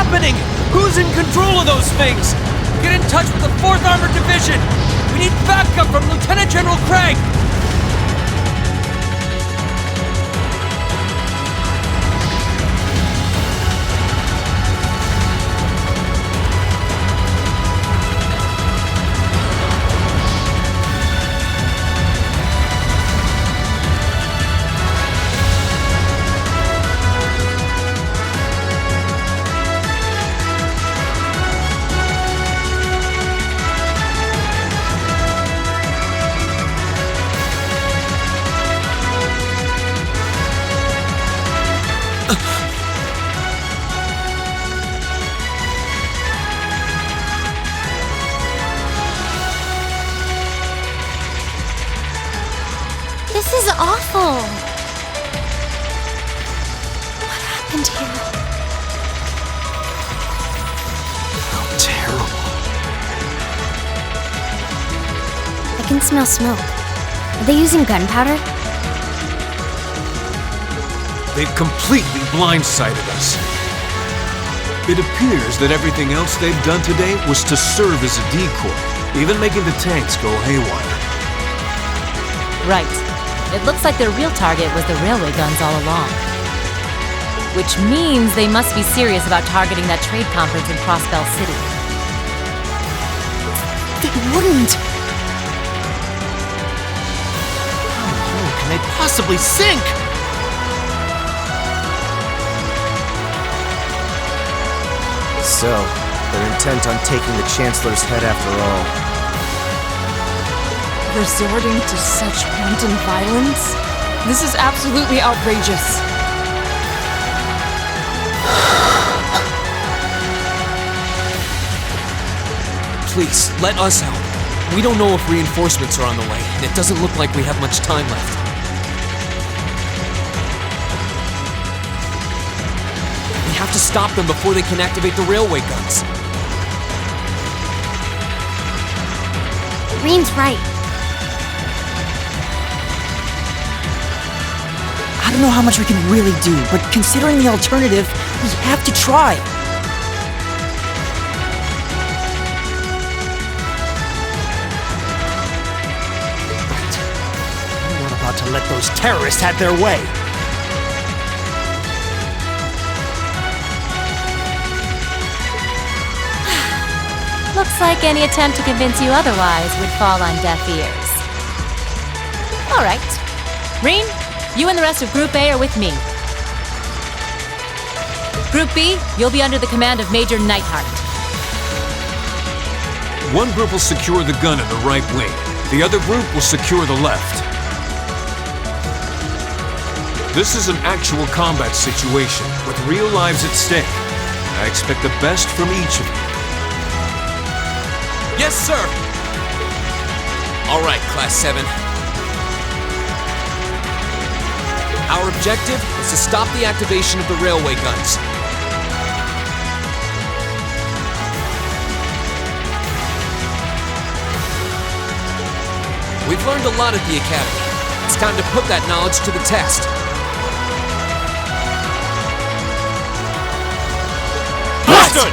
happening? Who's in control of those things? Get in touch with the 4th Armored Division! We need backup from Lieutenant General Craig! This is awful. What happened here? How terrible. I can smell smoke. Are they using gunpowder? They've completely blindsided us. It appears that everything else they've done today was to serve as a decoy, even making the tanks go haywire. Right. It looks like their real target was the railway guns all along. Which means they must be serious about targeting that trade conference in Crossbell City. They wouldn't! How can they possibly sink? So, they're intent on taking the Chancellor's head after all. Resorting to such wanton violence? This is absolutely outrageous. Please, let us help. We don't know if reinforcements are on the way, and it doesn't look like we have much time left. We have to stop them before they can activate the railway guns. Green's right. I don't know how much we can really do, but considering the alternative, we have to try. We're not about to let those terrorists have their way. Looks like any attempt to convince you otherwise would fall on deaf ears. All right. Reen, you and the rest of Group A are with me. Group B, you'll be under the command of Major Neidhart. One group will secure the gun in the right wing. The other group will secure the left. This is an actual combat situation, with real lives at stake. I expect the best from each of you. Yes, sir! All right, Class 7. Our objective is to stop the activation of the railway guns. We've learned a lot at the Academy. It's time to put that knowledge to the test. Understood!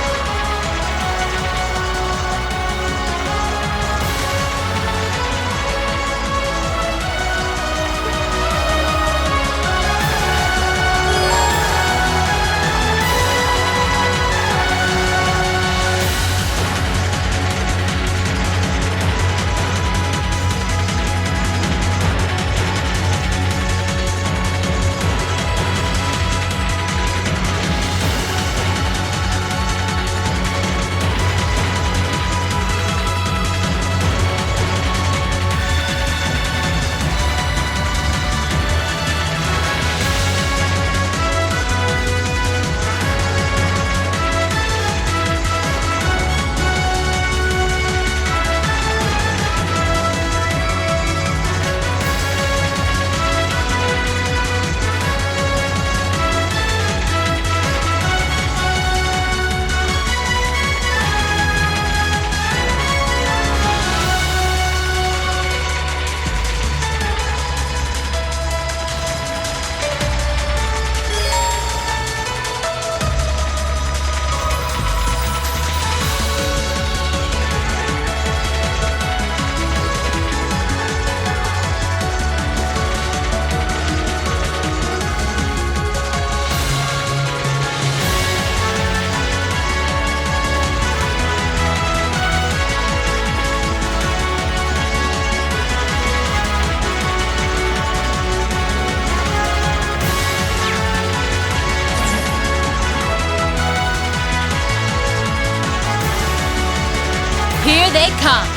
Here they come!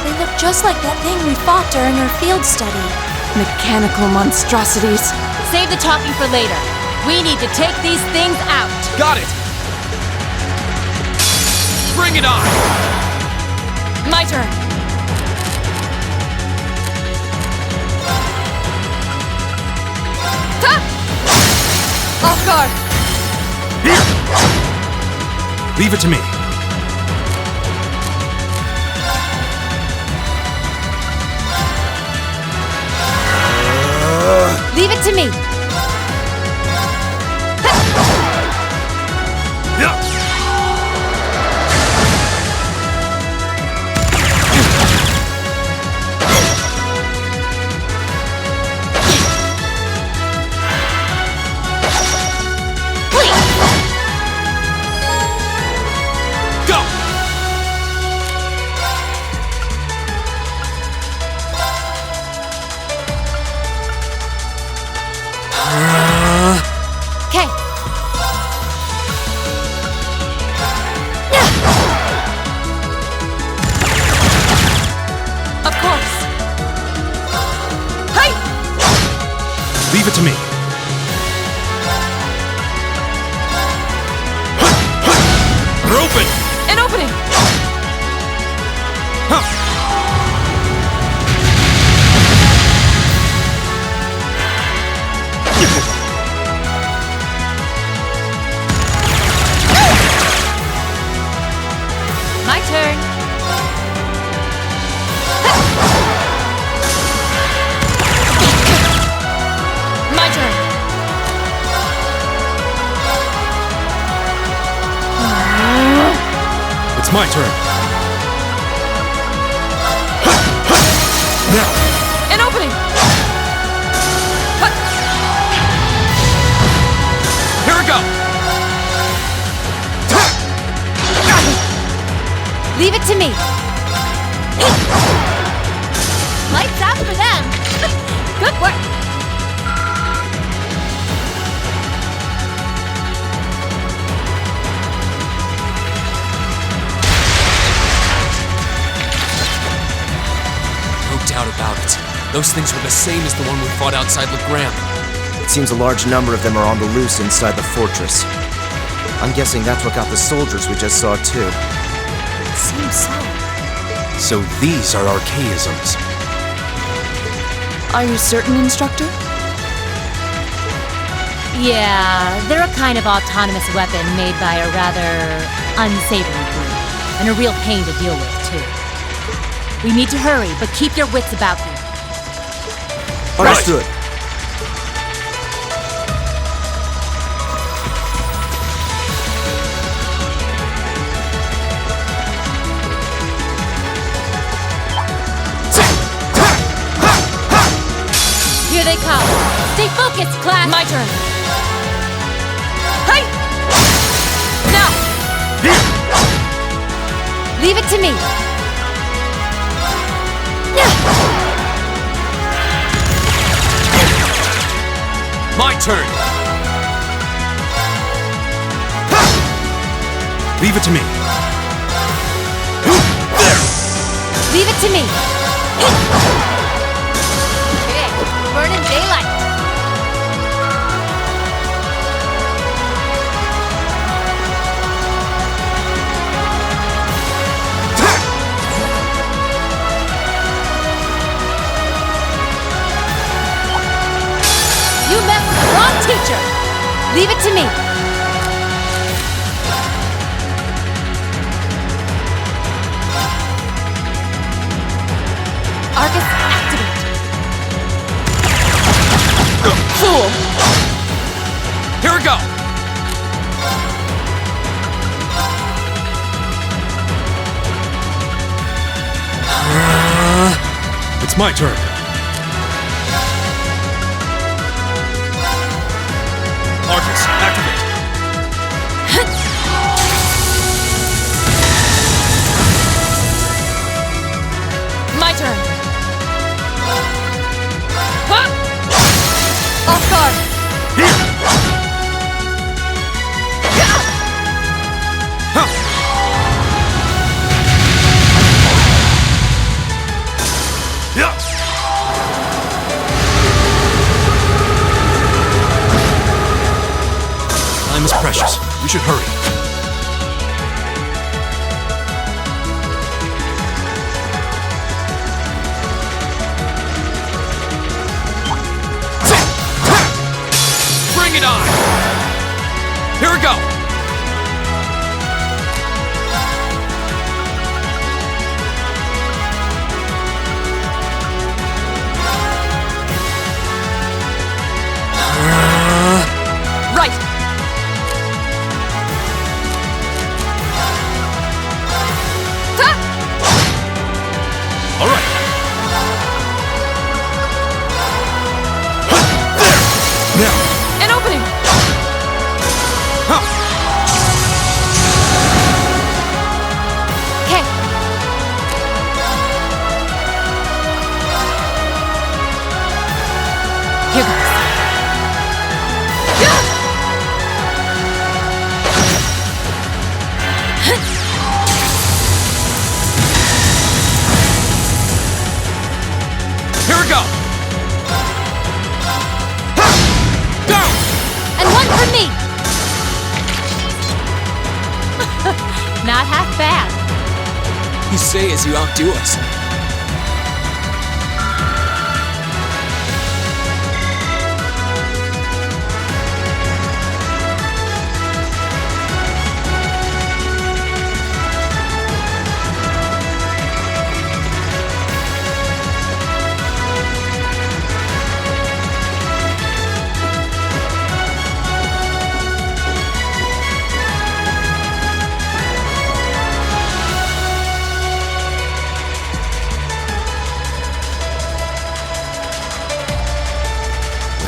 They look just like that thing we fought during our field study. Mechanical monstrosities. Save the talking for later. We need to take these things out. Got it! Bring it on! My turn. Ha! Off guard. Leave it to me. Leave it to me. Go! Okay. Of course. Hey! Leave it to me. We're open! An opening. My turn. My turn. It's my turn. Now, An opening. Here we go! Leave it to me. Lights out for them. Good work. No doubt about it. Those things were the same as the one we fought outside Legram. it seems a large number of them are on the loose inside the fortress. I'm guessing that's what got the soldiers we just saw too. Seems so. So these are archaisms. Are you certain, Instructor? Yeah, they're a kind of autonomous weapon made by a rather unsavory group, and a real pain to deal with, too. We need to hurry, but keep your wits about you. Understood. Here they come. Stay focused, class. My turn. Hey! Now! Leave it to me. My turn! Leave it to me. Leave it to me. Okay, burn in daylight. You met with the wrong teacher. Leave it to me. Arcus, activate. Fool! Here we go! It's my turn. Arcus, activate! We should hurry. Bring it on! Here we go! Right! All right. Now. An opening! Okay. Here goes. Here we go! Go! And one for me! Not half bad. You say as you outdo us.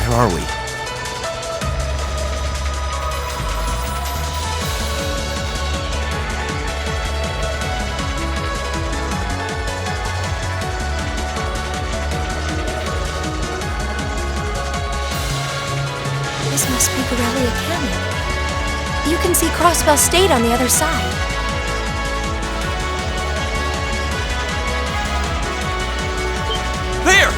Where are we? This must be Borrelia Canyon. You can see Crossbell State on the other side. There!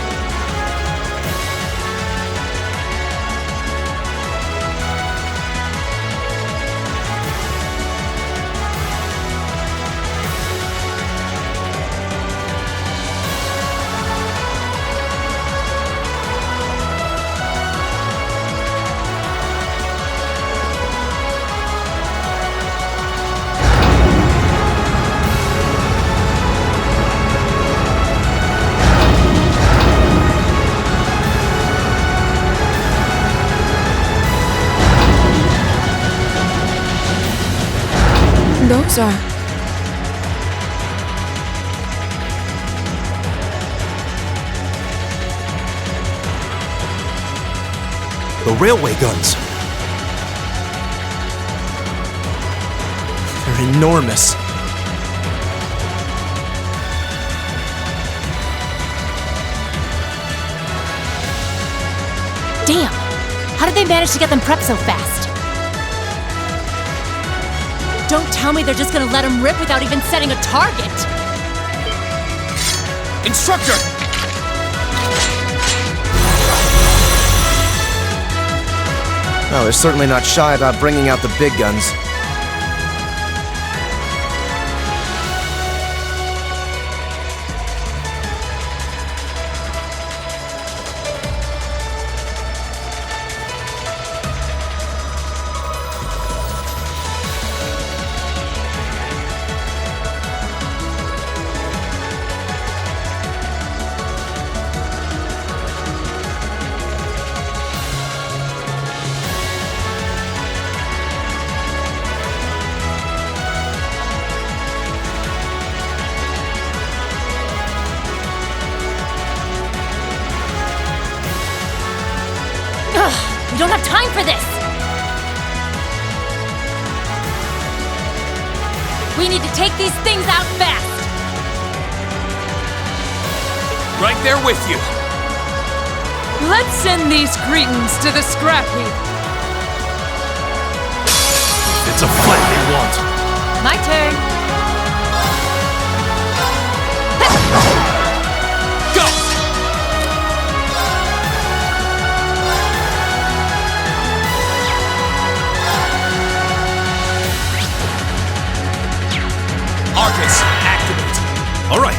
Those are... The railway guns. They're enormous. Damn! How did they manage to get them prepped so fast? Don't tell me they're just gonna let them rip without even setting a target! Instructor! Oh, they're certainly not shy about bringing out the big guns. We don't have time for this! We need to take these things out fast! Right there with you. Let's send these cretins to the scrap heap. It's a fight they want. My turn! Go! All right.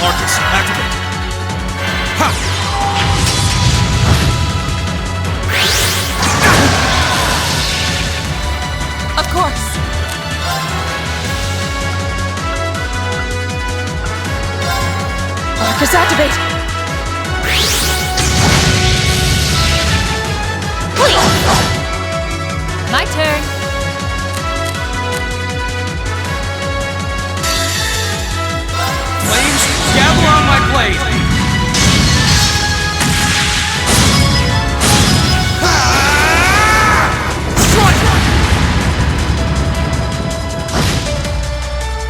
Arcus, activate. Ha! Of course. Arcus, activate! My turn. Flames, gather on my blade!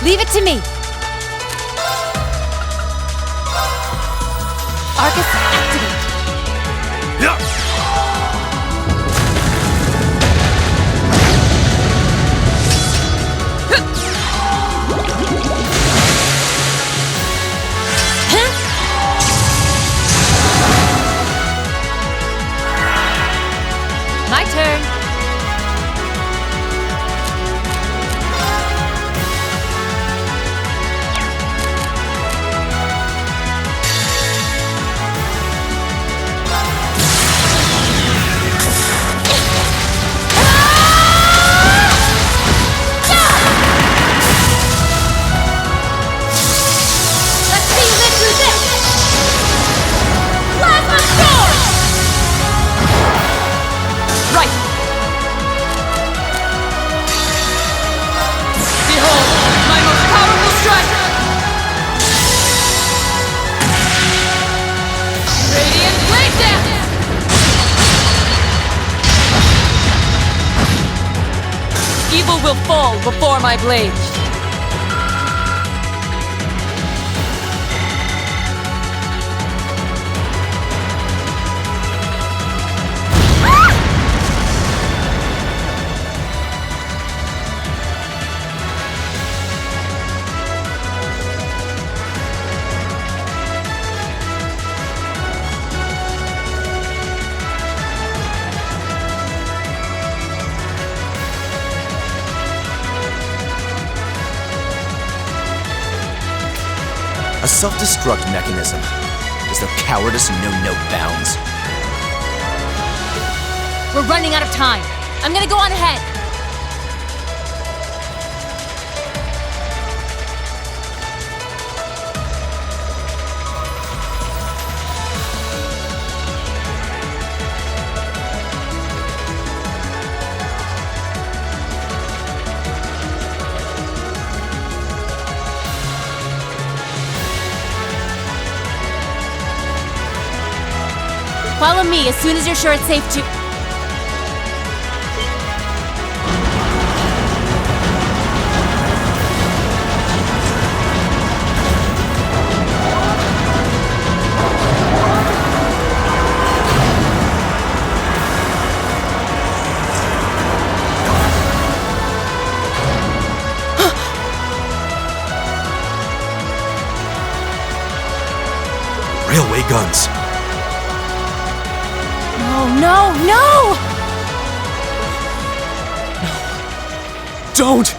Leave it to me. Arcus, activate. Yeah. My turn. Let's see you live through this! Plasma Storm! Right! Behold, my most powerful strike! Radiant Blade Dance! Evil will fall before my blade. A self-destruct mechanism. Is there cowardice and no bounds? We're running out of time. I'm gonna go on ahead. Follow me as soon as you're sure it's safe to... Railway guns. No! Don't!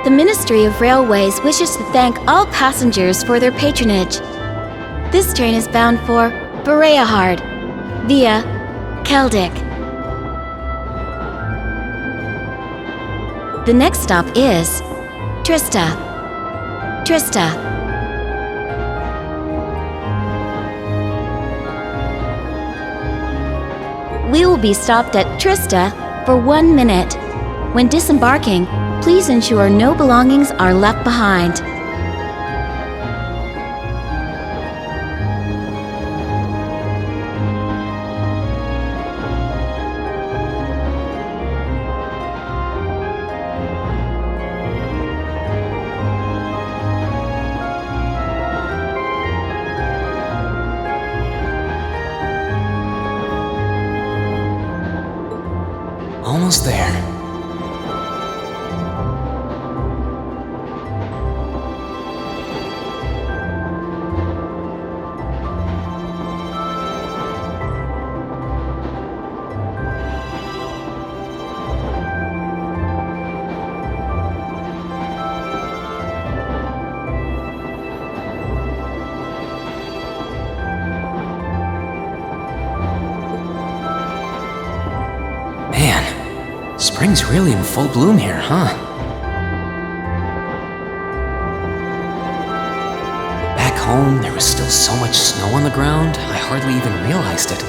The Ministry of Railways wishes to thank all passengers for their patronage. This train is bound for Boreahard via Keldic. The next stop is Trista. We will be stopped at Trista for 1 minute. When disembarking, please ensure no belongings are left behind. Almost there. Spring's really in full bloom here, huh? Back home, there was still so much snow on the ground, I hardly even realized it.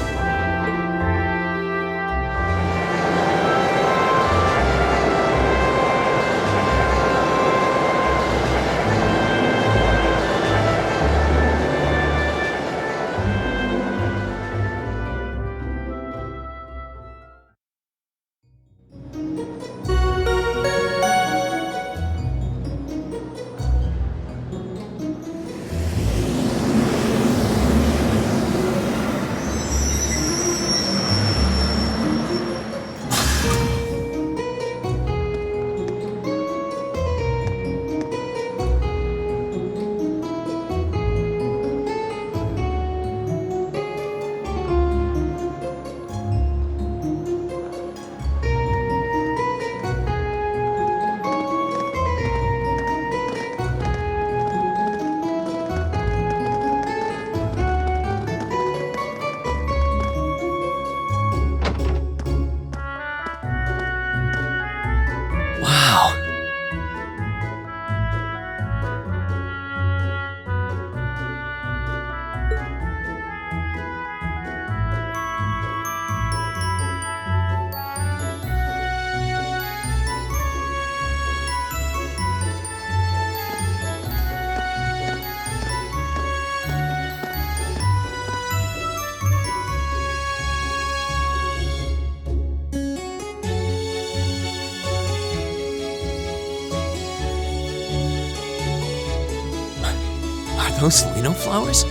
Those Lino flowers?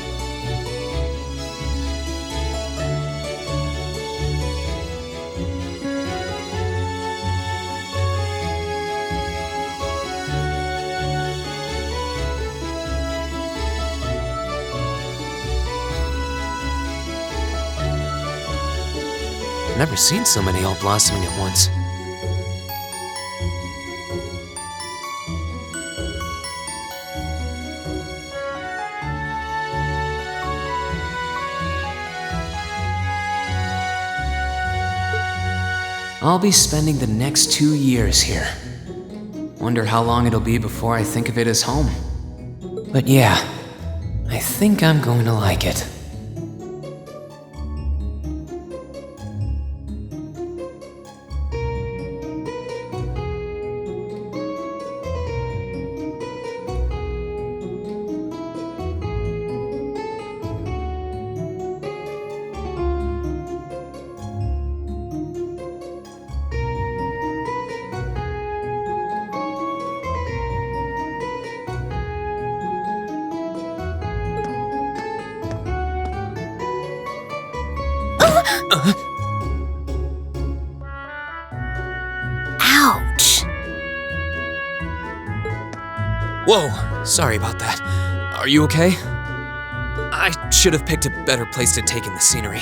Never seen so many all blossoming at once. I'll be spending the next 2 years here. Wonder how long it'll be before I think of it as home. But yeah, I think I'm going to like it. Ouch! Whoa, sorry about that. Are you okay? I should have picked a better place to take in the scenery.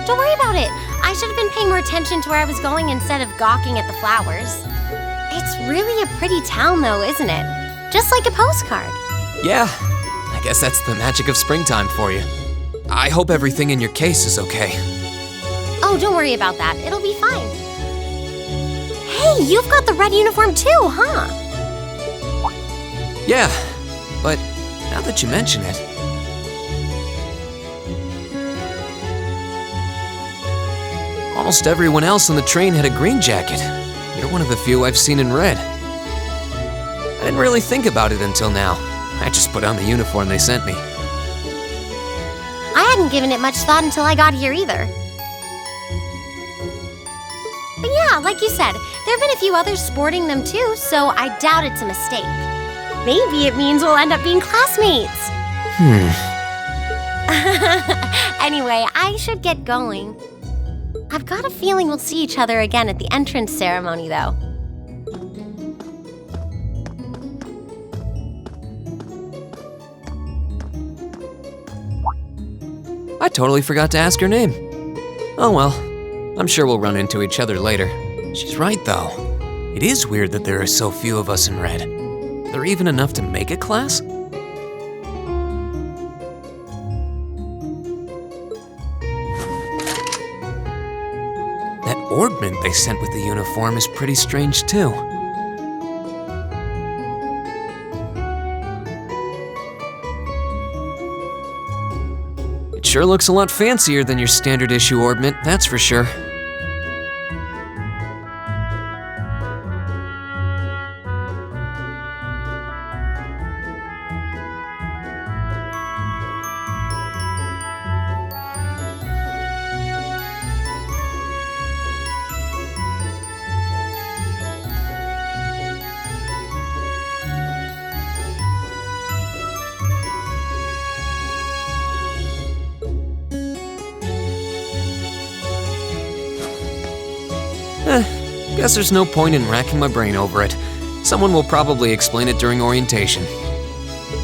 Don't worry about it. I should have been paying more attention to where I was going instead of gawking at the flowers. It's really a pretty town, though, isn't it? Just like a postcard. Yeah, I guess that's the magic of springtime for you. I hope everything in your case is okay. Oh, don't worry about that. It'll be fine. Hey, you've got the red uniform too, huh? Yeah, but now that you mention it... Almost everyone else on the train had a green jacket. You're one of the few I've seen in red. I didn't really think about it until now. I just put on the uniform they sent me. I hadn't given it much thought until I got here either. But yeah, like you said, there have been a few others sporting them too, so I doubt it's a mistake. Maybe it means we'll end up being classmates. Anyway, I should get going. I've got a feeling we'll see each other again at the entrance ceremony, though. I totally forgot to ask her name. Oh well, I'm sure we'll run into each other later. She's right, though. It is weird that there are so few of us in red. There even enough to make a class? That orbment they sent with the uniform is pretty strange, too. It sure looks a lot fancier than your standard issue orbment, that's for sure. Guess there's no point in racking my brain over it. Someone will probably explain it during orientation.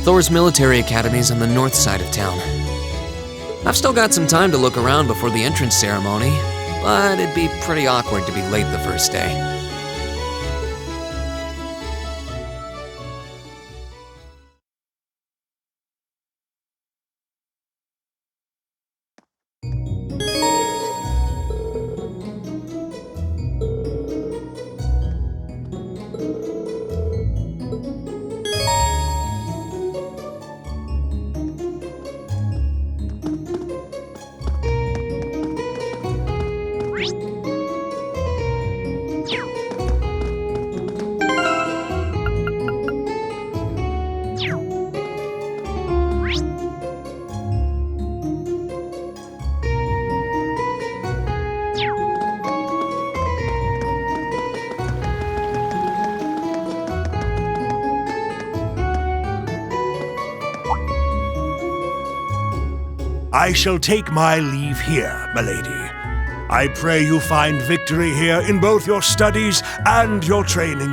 Thor's military academy's on the north side of town. I've still got some time to look around before the entrance ceremony, but it'd be pretty awkward to be late the first day. I shall take my leave here, milady. I pray you find victory here in both your studies and your training.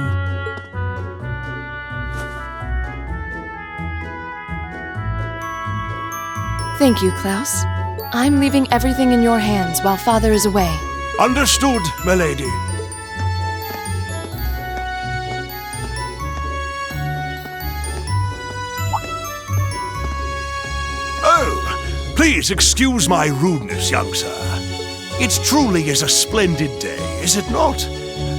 Thank you, Klaus. I'm leaving everything in your hands while Father is away. Understood, milady. Oh, please excuse my rudeness, young sir. It truly is a splendid day, is it not?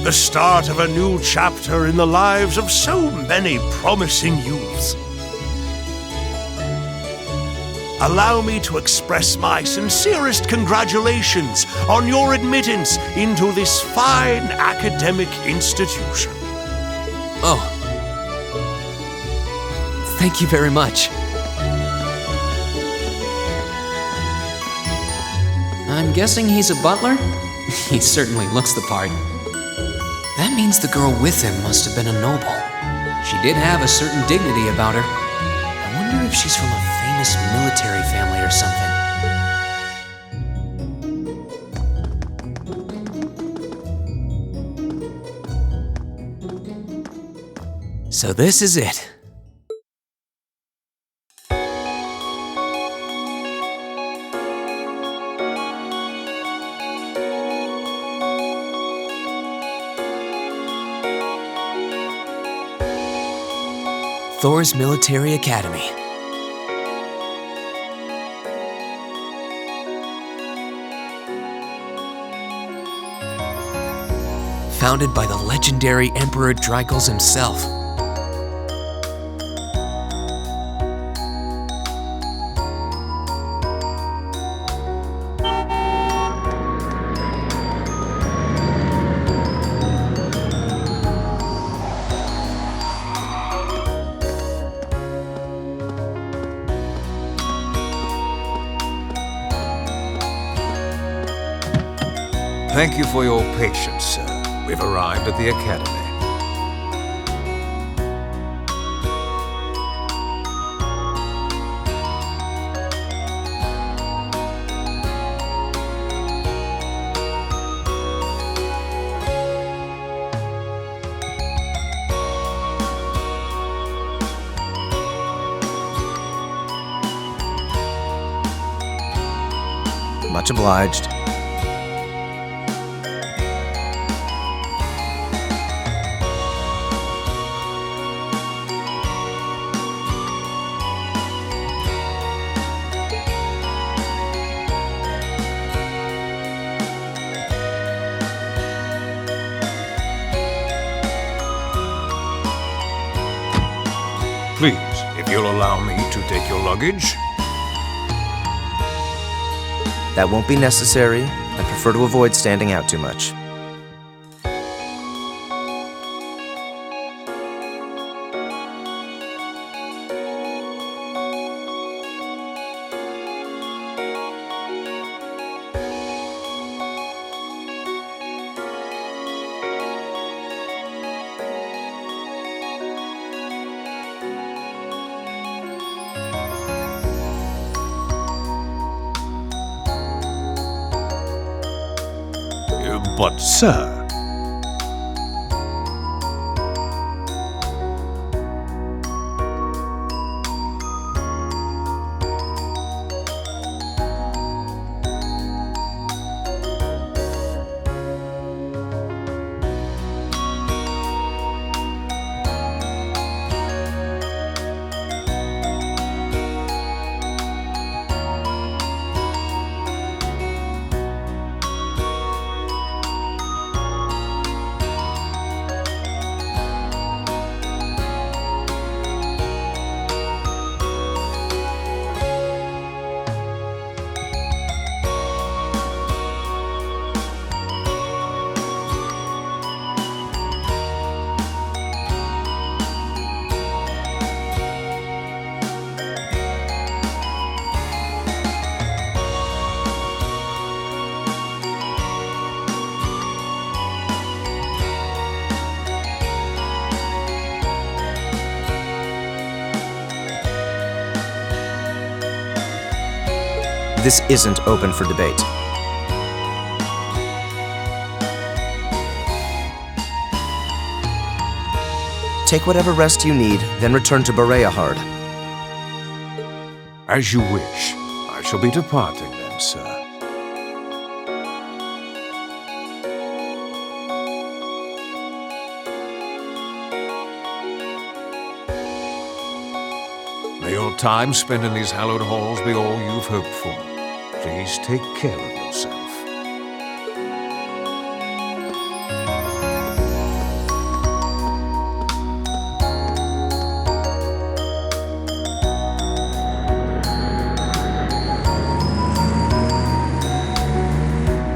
The start of a new chapter in the lives of so many promising youths. Allow me to express my sincerest congratulations on your admittance into this fine academic institution. Oh. Thank you very much. I'm guessing he's a butler? He certainly looks the part. That means the girl with him must have been a noble. She did have a certain dignity about her. I wonder if she's from a famous military family or something. So this is it. Thor's Military Academy. Founded by the legendary Emperor Drykles himself. Thank you for your patience, sir. We've arrived at the Academy. Much obliged. Please, if you'll allow me to take your luggage. That won't be necessary. I prefer to avoid standing out too much. But, sir... This isn't open for debate. Take whatever rest you need, then return to Bareahard. As you wish. I shall be departing then, sir. May your time spent in these hallowed halls be all you've hoped for. Please take care of yourself.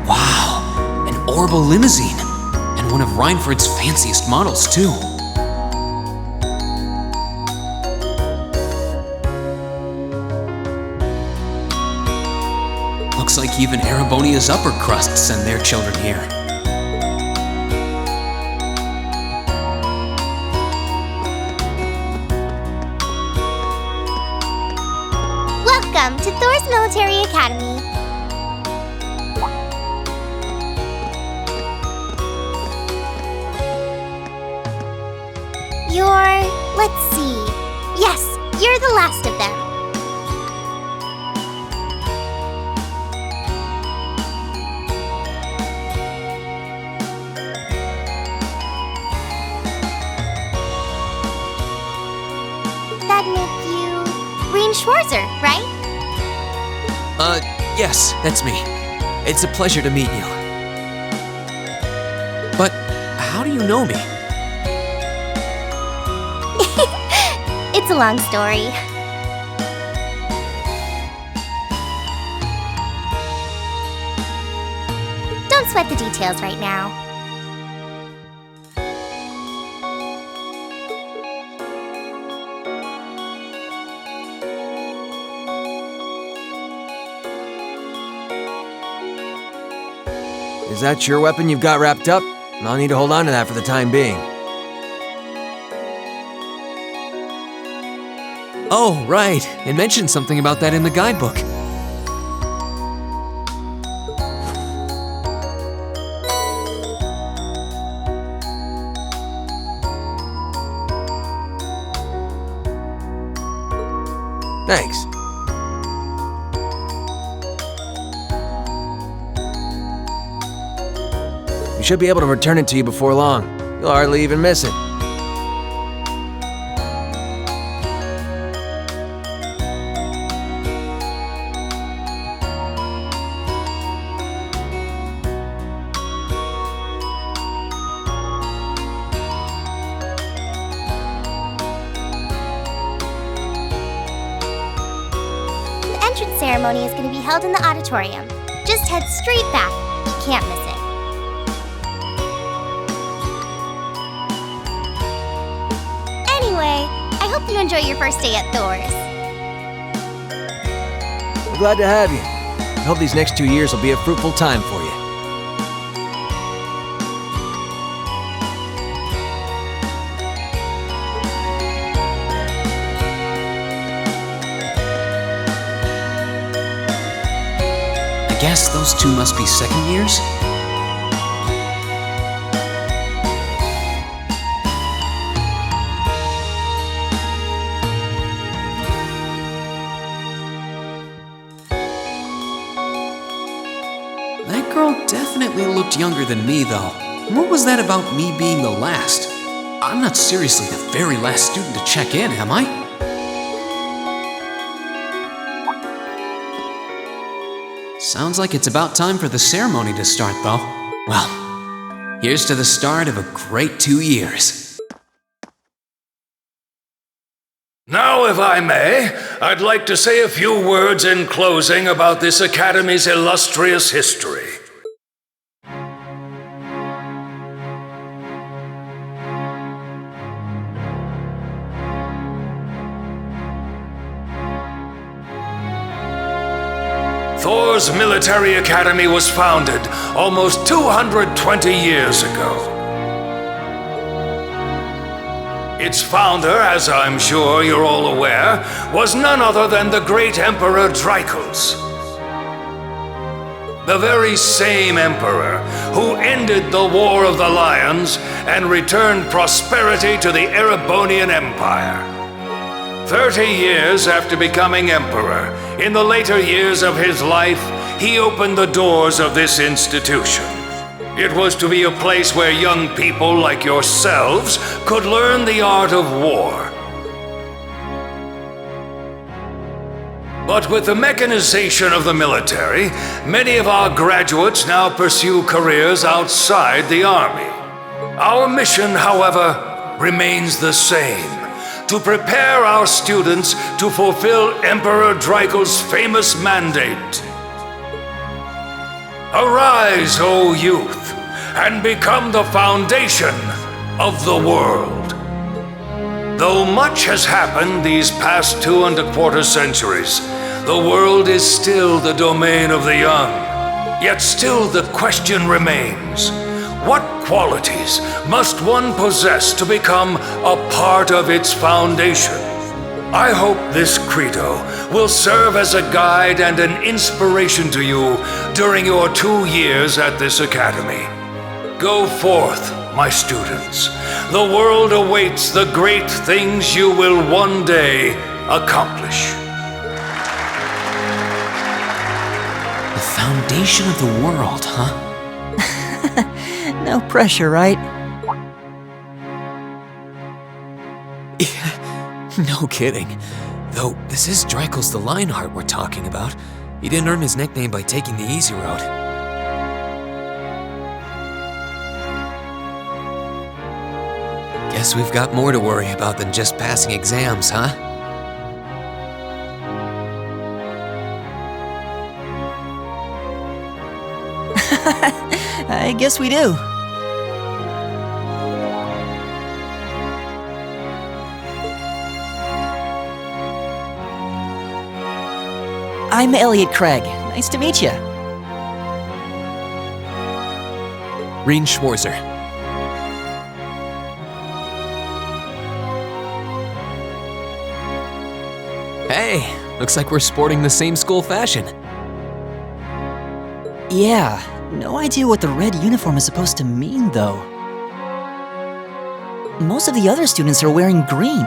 Wow, an Orbital limousine. And one of Reinford's fanciest models, too. Looks like even Erebonia's upper crust send their children here. Welcome to Thor's Military Academy. Let's see. Yes, you're the last of them. Schwarzer, right? Yes, that's me. It's a pleasure to meet you. But how do you know me? It's a long story. Don't sweat the details right now. Is that your weapon you've got wrapped up? I'll need to hold on to that for the time being. Oh, right. It mentioned something about that in the guidebook. Thanks. We should be able to return it to you before long. You'll hardly even miss it. The entrance ceremony is going to be held in the auditorium. Just head straight back. You can't miss it. Anyway, I hope you enjoy your first day at Thor's. I'm glad to have you. I hope these next 2 years will be a fruitful time for you. I guess those two must be second years? That girl definitely looked younger than me, though. What was that about me being the last? I'm not seriously the very last student to check in, am I? Sounds like it's about time for the ceremony to start, though. Well, here's to the start of a great 2 years. Now, if I may, I'd like to say a few words in closing about this Academy's illustrious history. Thor's Military Academy was founded almost 220 years ago. Its founder, as I'm sure you're all aware, was none other than the great Emperor Drycles. The very same emperor who ended the War of the Lions and returned prosperity to the Erebonian Empire. 30 years after becoming emperor, in the later years of his life, he opened the doors of this institution. It was to be a place where young people like yourselves could learn the art of war. But with the mechanization of the military, many of our graduates now pursue careers outside the army. Our mission, however, remains the same: to prepare our students to fulfill Emperor Drycles' famous mandate. Arise, O youth, and become the foundation of the world. Though much has happened these past 2¼ centuries, the world is still the domain of the young. Yet still the question remains: what qualities must one possess to become a part of its foundation? I hope this credo will serve as a guide and an inspiration to you during your 2 years at this academy. Go forth, my students. The world awaits the great things you will one day accomplish. The foundation of the world, huh? No pressure, right? Yeah, no kidding. Though, this is Dreikel's the Lionheart we're talking about. He didn't earn his nickname by taking the easy road. Guess we've got more to worry about than just passing exams, huh? I guess we do. I'm Elliot Craig. Nice to meet you. Reen Schwarzer. Hey, looks like we're sporting the same school fashion. Yeah, no idea what the red uniform is supposed to mean, though. Most of the other students are wearing green.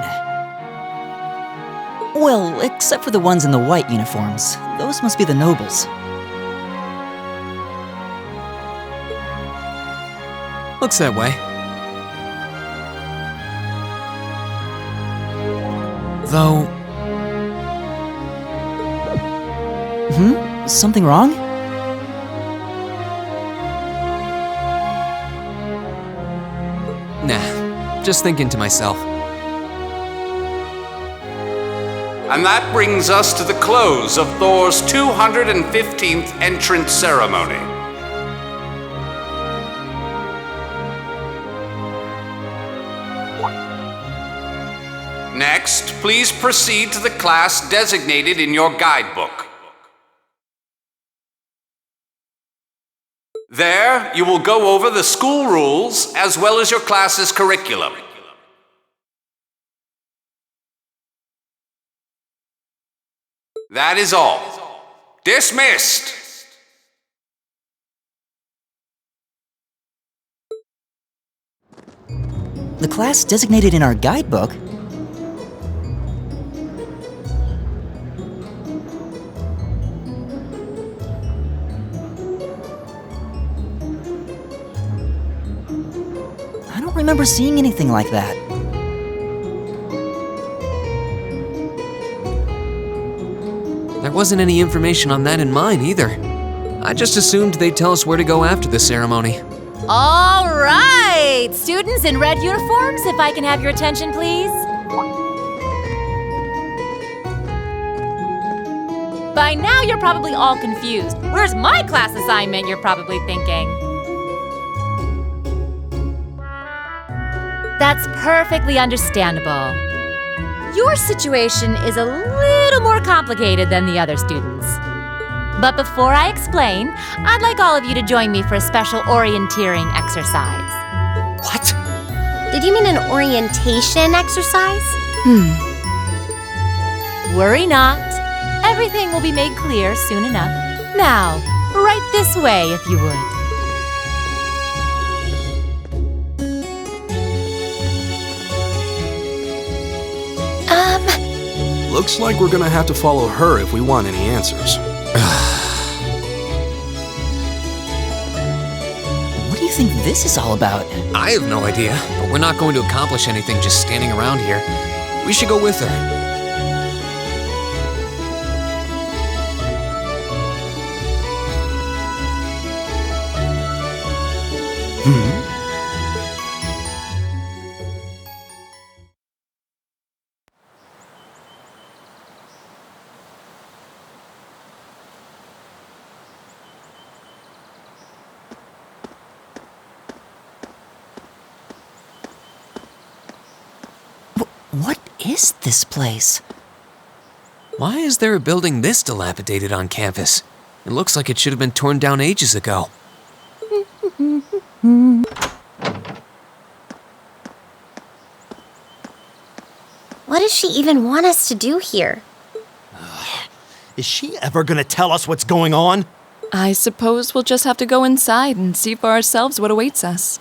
Well, except for the ones in the white uniforms. Those must be the nobles. Looks that way. Though... Something wrong? Nah, just thinking to myself. And that brings us to the close of Thor's 215th entrance ceremony. Next, please proceed to the class designated in your guidebook. There, you will go over the school rules as well as your class's curriculum. That is all. Dismissed! The class designated in our guidebook? I don't remember seeing anything like that. There wasn't any information on that in mine either. I just assumed they'd tell us where to go after the ceremony. All right! Students in red uniforms, if I can have your attention, please. By now, you're probably all confused. Where's my class assignment, you're probably thinking. That's perfectly understandable. Your situation is a little more complicated than the other students. But before I explain, I'd like all of you to join me for a special orienteering exercise. What? Did you mean an orientation exercise? Worry not. Everything will be made clear soon enough. Now, right this way if you would. Looks like we're gonna have to follow her if we want any answers. What do you think this is all about? I have no idea, but we're not going to accomplish anything just standing around here. We should go with her. What is this place? Why is there a building this dilapidated on campus? It looks like it should have been torn down ages ago. What does she even want us to do here? Is she ever gonna tell us what's going on? I suppose we'll just have to go inside and see for ourselves what awaits us.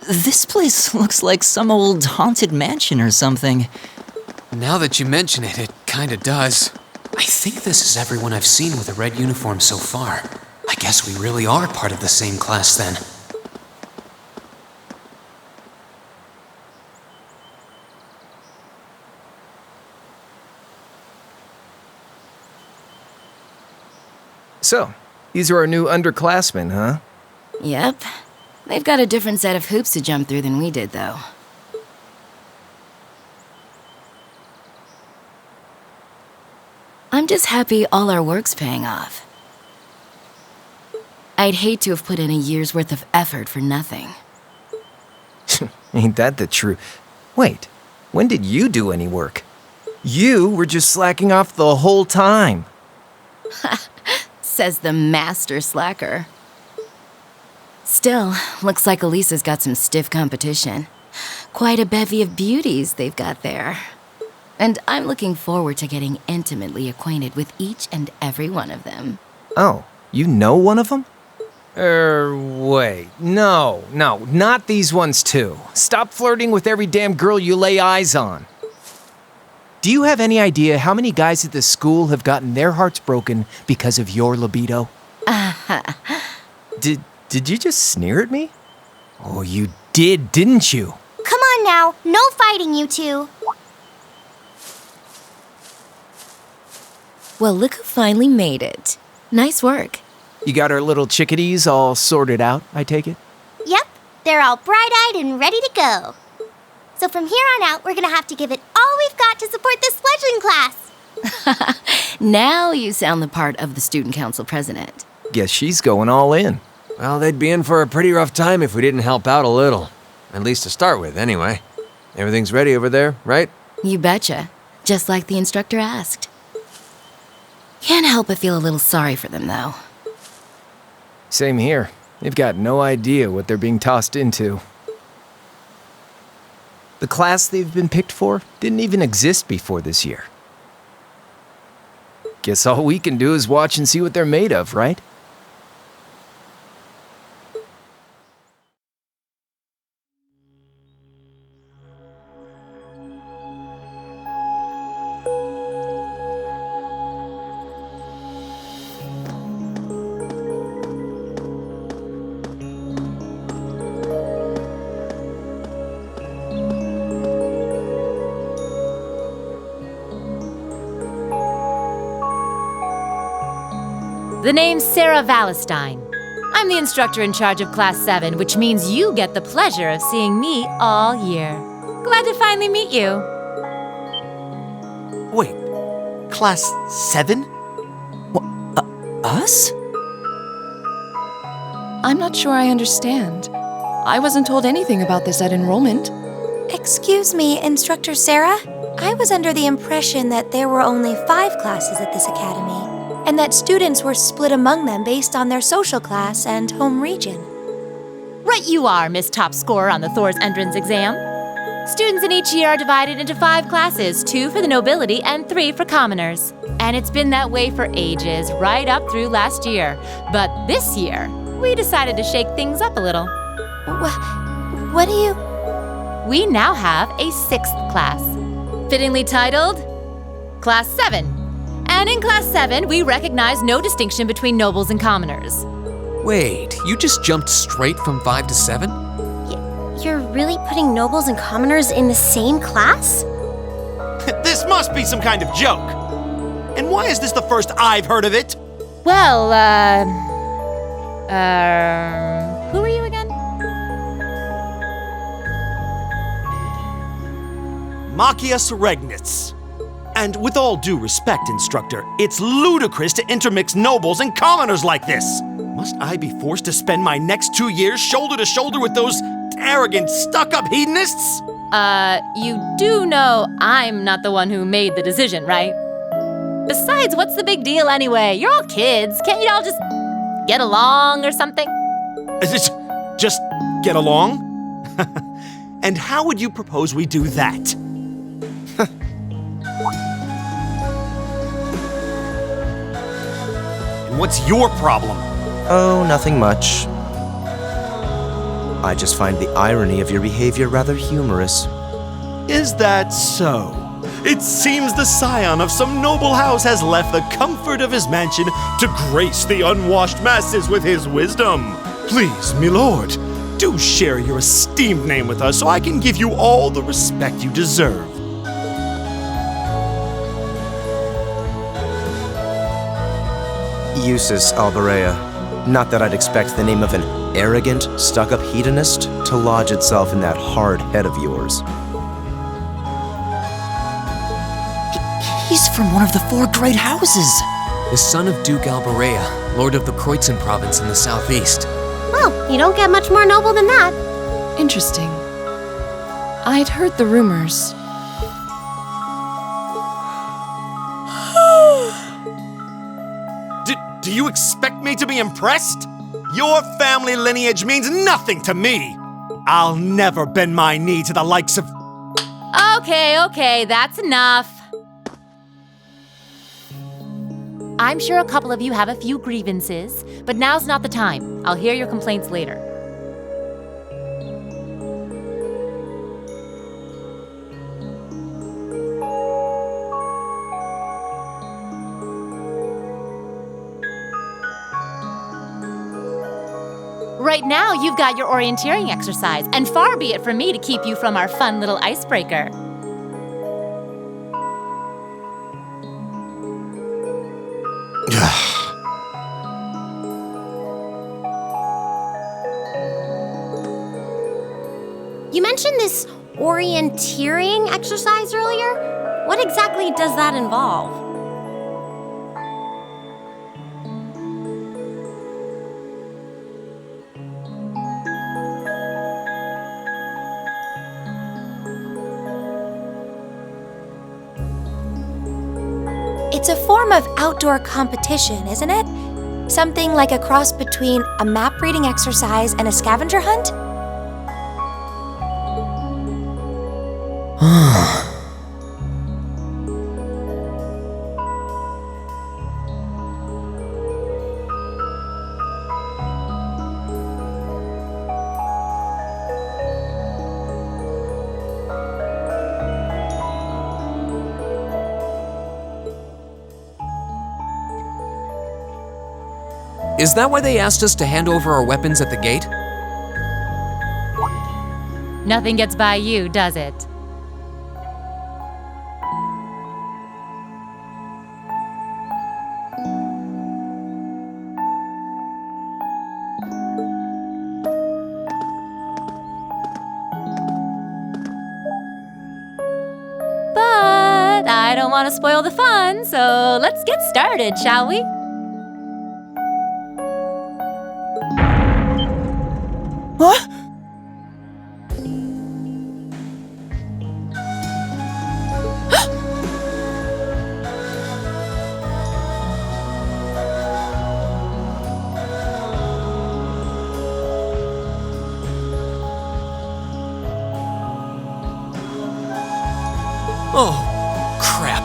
This place looks like some old haunted mansion or something. Now that you mention it, it kinda does. I think this is everyone I've seen with a red uniform so far. I guess we really are part of the same class then. So, these are our new underclassmen, huh? Yep. They've got a different set of hoops to jump through than we did, though. I'm just happy all our work's paying off. I'd hate to have put in a year's worth of effort for nothing. Ain't that the truth? Wait, when did you do any work? You were just slacking off the whole time. Says the master slacker. Still, looks like Elisa's got some stiff competition. Quite a bevy of beauties they've got there. And I'm looking forward to getting intimately acquainted with each and every one of them. Oh, you know one of them? Wait. No, not these ones too. Stop flirting with every damn girl you lay eyes on. Do you have any idea how many guys at this school have gotten their hearts broken because of your libido? Did you just sneer at me? Oh, you did, didn't you? Come on now, no fighting, you two. Well, look who finally made it. Nice work. You got our little chickadees all sorted out, I take it? Yep, they're all bright-eyed and ready to go. So from here on out, we're gonna have to give it all we've got to support this fledgling class. Now you sound the part of the student council president. Guess she's going all in. Well, they'd be in for a pretty rough time if we didn't help out a little. At least to start with, anyway. Everything's ready over there, right? You betcha. Just like the instructor asked. Can't help but feel a little sorry for them, though. Same here. They've got no idea what they're being tossed into. The class they've been picked for didn't even exist before this year. Guess all we can do is watch and see what they're made of, right? The name's Sarah Valestine. I'm the instructor in charge of Class 7, which means you get the pleasure of seeing me all year. Glad to finally meet you. Wait, Class 7? Us? I'm not sure I understand. I wasn't told anything about this at enrollment. Excuse me, Instructor Sarah? I was under the impression that there were only 5 classes at this academy, and that students were split among them based on their social class and home region. Right you are, Miss Top Scorer on the Thor's entrance exam. Students in each year are divided into 5 classes, 2 for the nobility and 3 for commoners. And it's been that way for ages, right up through last year. But this year, we decided to shake things up a little. What do you... We now have a 6th class, fittingly titled Class 7. And in Class 7, we recognize no distinction between nobles and commoners. Wait, you just jumped straight from 5 to 7? You're really putting nobles and commoners in the same class? This must be some kind of joke. And why is this the first I've heard of it? Well, who are you again? Machia Seregnitz. And with all due respect, Instructor, it's ludicrous to intermix nobles and commoners like this. Must I be forced to spend my next 2 years shoulder to shoulder with those arrogant, stuck-up hedonists? You do know I'm not the one who made the decision, right? Besides, what's the big deal anyway? You're all kids. Can't you all just get along or something? Just get along? And how would you propose we do that? And what's your problem? Oh, nothing much. I just find the irony of your behavior rather humorous. Is that so? It seems the scion of some noble house has left the comfort of his mansion to grace the unwashed masses with his wisdom. Please, my lord, do share your esteemed name with us so I can give you all the respect you deserve. Eustace Alberea. Not that I'd expect the name of an arrogant, stuck-up hedonist to lodge itself in that hard head of yours. He's from one of the 4 great houses. The son of Duke Alberea, lord of the Kreutzen province in the southeast. Well, you don't get much more noble than that. Interesting. I'd heard the rumors. Do you expect me to be impressed? Your family lineage means nothing to me. I'll never bend my knee to the likes of... Okay, that's enough. I'm sure a couple of you have a few grievances, but now's not the time. I'll hear your complaints later. Right now, you've got your orienteering exercise, and far be it from me to keep you from our fun little icebreaker. You mentioned this orienteering exercise earlier. What exactly does that involve? It's a form of outdoor competition, isn't it? Something like a cross between a map-reading exercise and a scavenger hunt? Is that why they asked us to hand over our weapons at the gate? Nothing gets by you, does it? But I don't want to spoil the fun, so let's get started, shall we? What? Oh, crap.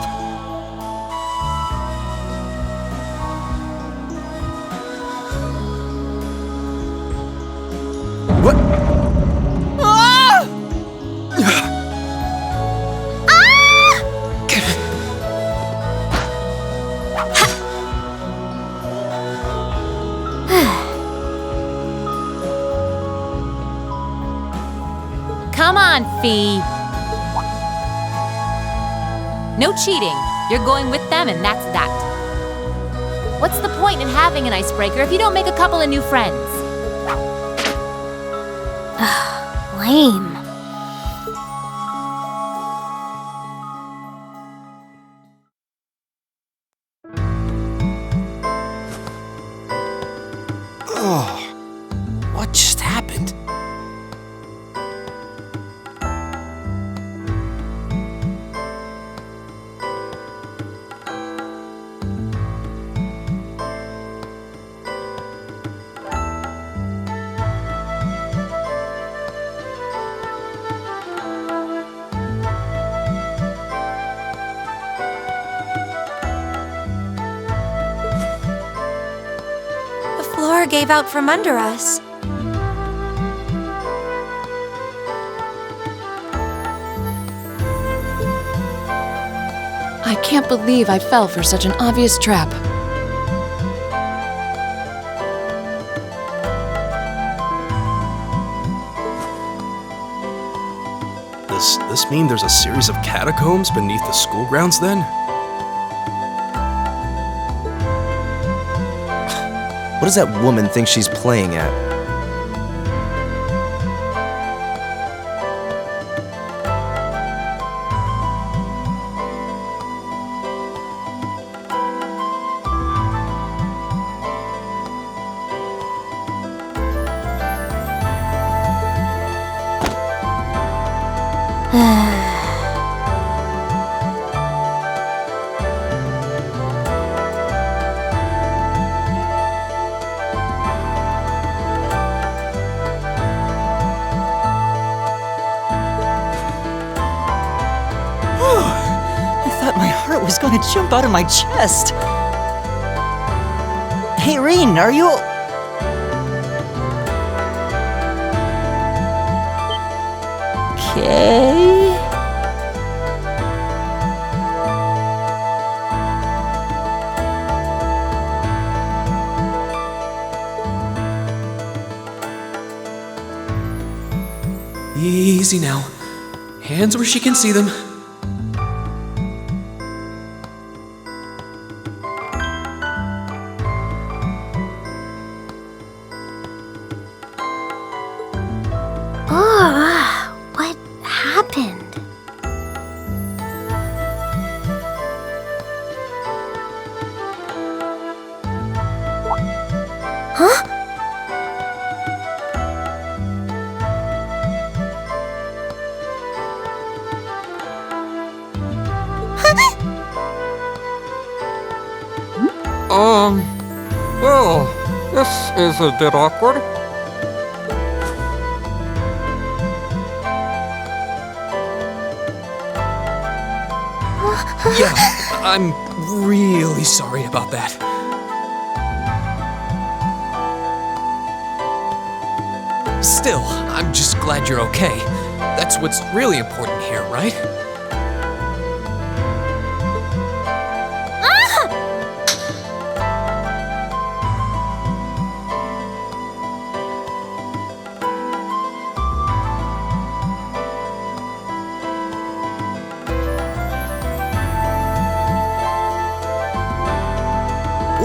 What? Ah! Come on, Fee. No cheating. You're going with them, and that's that. What's the point in having an icebreaker if you don't make a couple of new friends? Lame. Oh, what just happened? The floor gave out from under us. I can't believe I fell for such an obvious trap. Does this mean there's a series of catacombs beneath the school grounds then? What does that woman think she's playing at? Was gonna jump out of my chest. Hey, Rean, are you... okay? Easy now. Hands where she can see them. What happened? Huh? Well, this is a bit awkward. Yeah, I'm really sorry about that. Still, I'm just glad you're okay. That's what's really important here, right?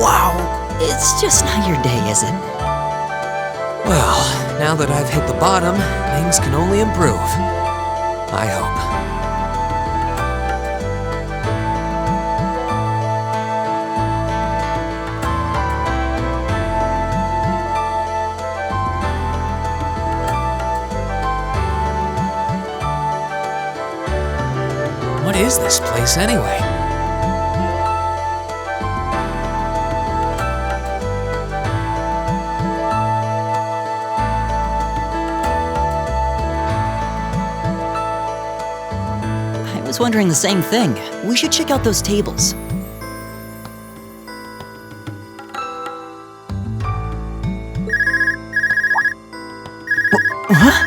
Wow, it's just not your day, is it? Well, now that I've hit the bottom, things can only improve. I hope. What is this place anyway? I was wondering the same thing. We should check out those tables. Huh?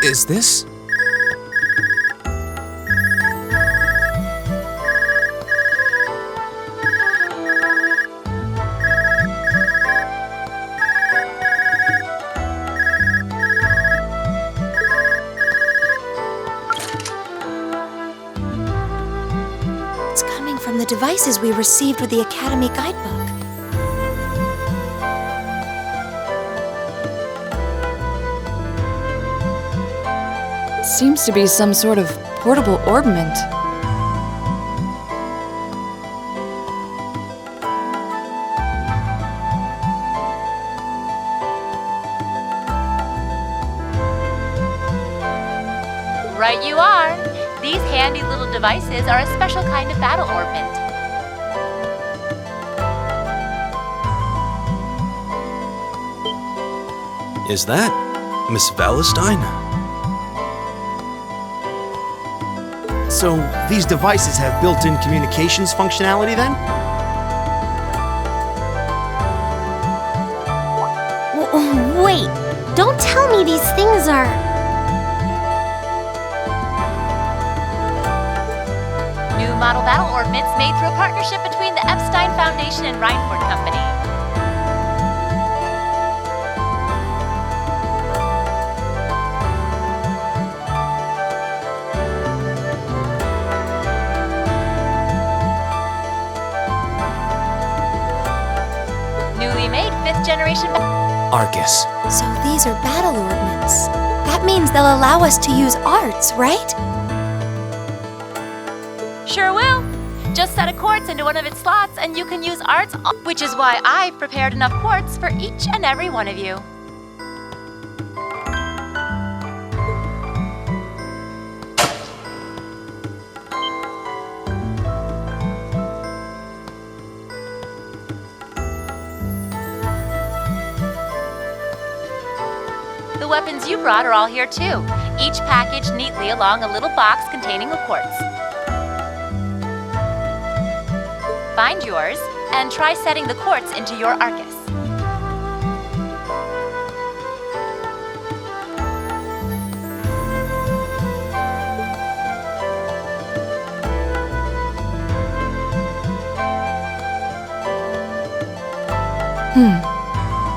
Is this? It's coming from the devices we received with the Academy Guidebook. Seems to be some sort of portable orbment. Right you are. These handy little devices are a special kind of battle orbment. Is that Miss Valentine? So, these devices have built-in communications functionality then? Wait, Don't tell me these things are... New model battle ordnance made through a partnership between the Epstein Foundation and Reinford Company. Newly made 5th generation... Arcus. So these are battle ordnance. That means they'll allow us to use arts, right? Sure will. Just set a quartz into one of its slots and you can use arts, which is why I've prepared enough quartz for each and every one of you. The weapons you brought are all here too, each packaged neatly along a little box containing a quartz. Find yours, and try setting the quartz into your Arcus.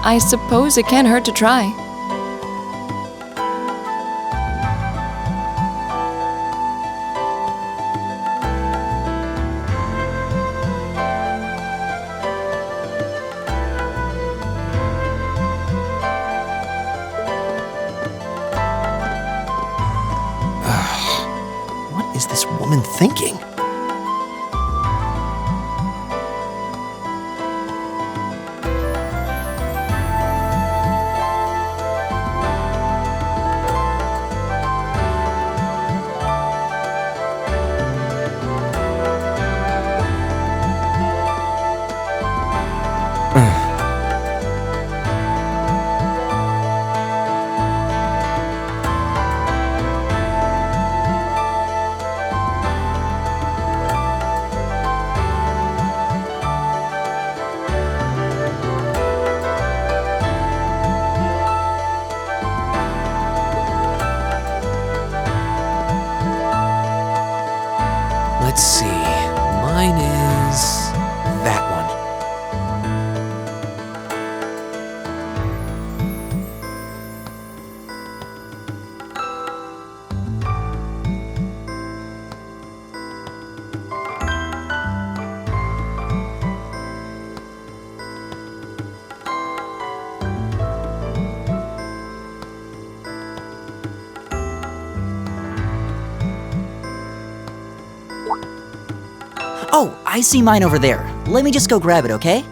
I suppose it can't hurt to try. What is this woman thinking? Let's see. Mine is that one. Oh, I see mine over there. Let me just go grab it, okay?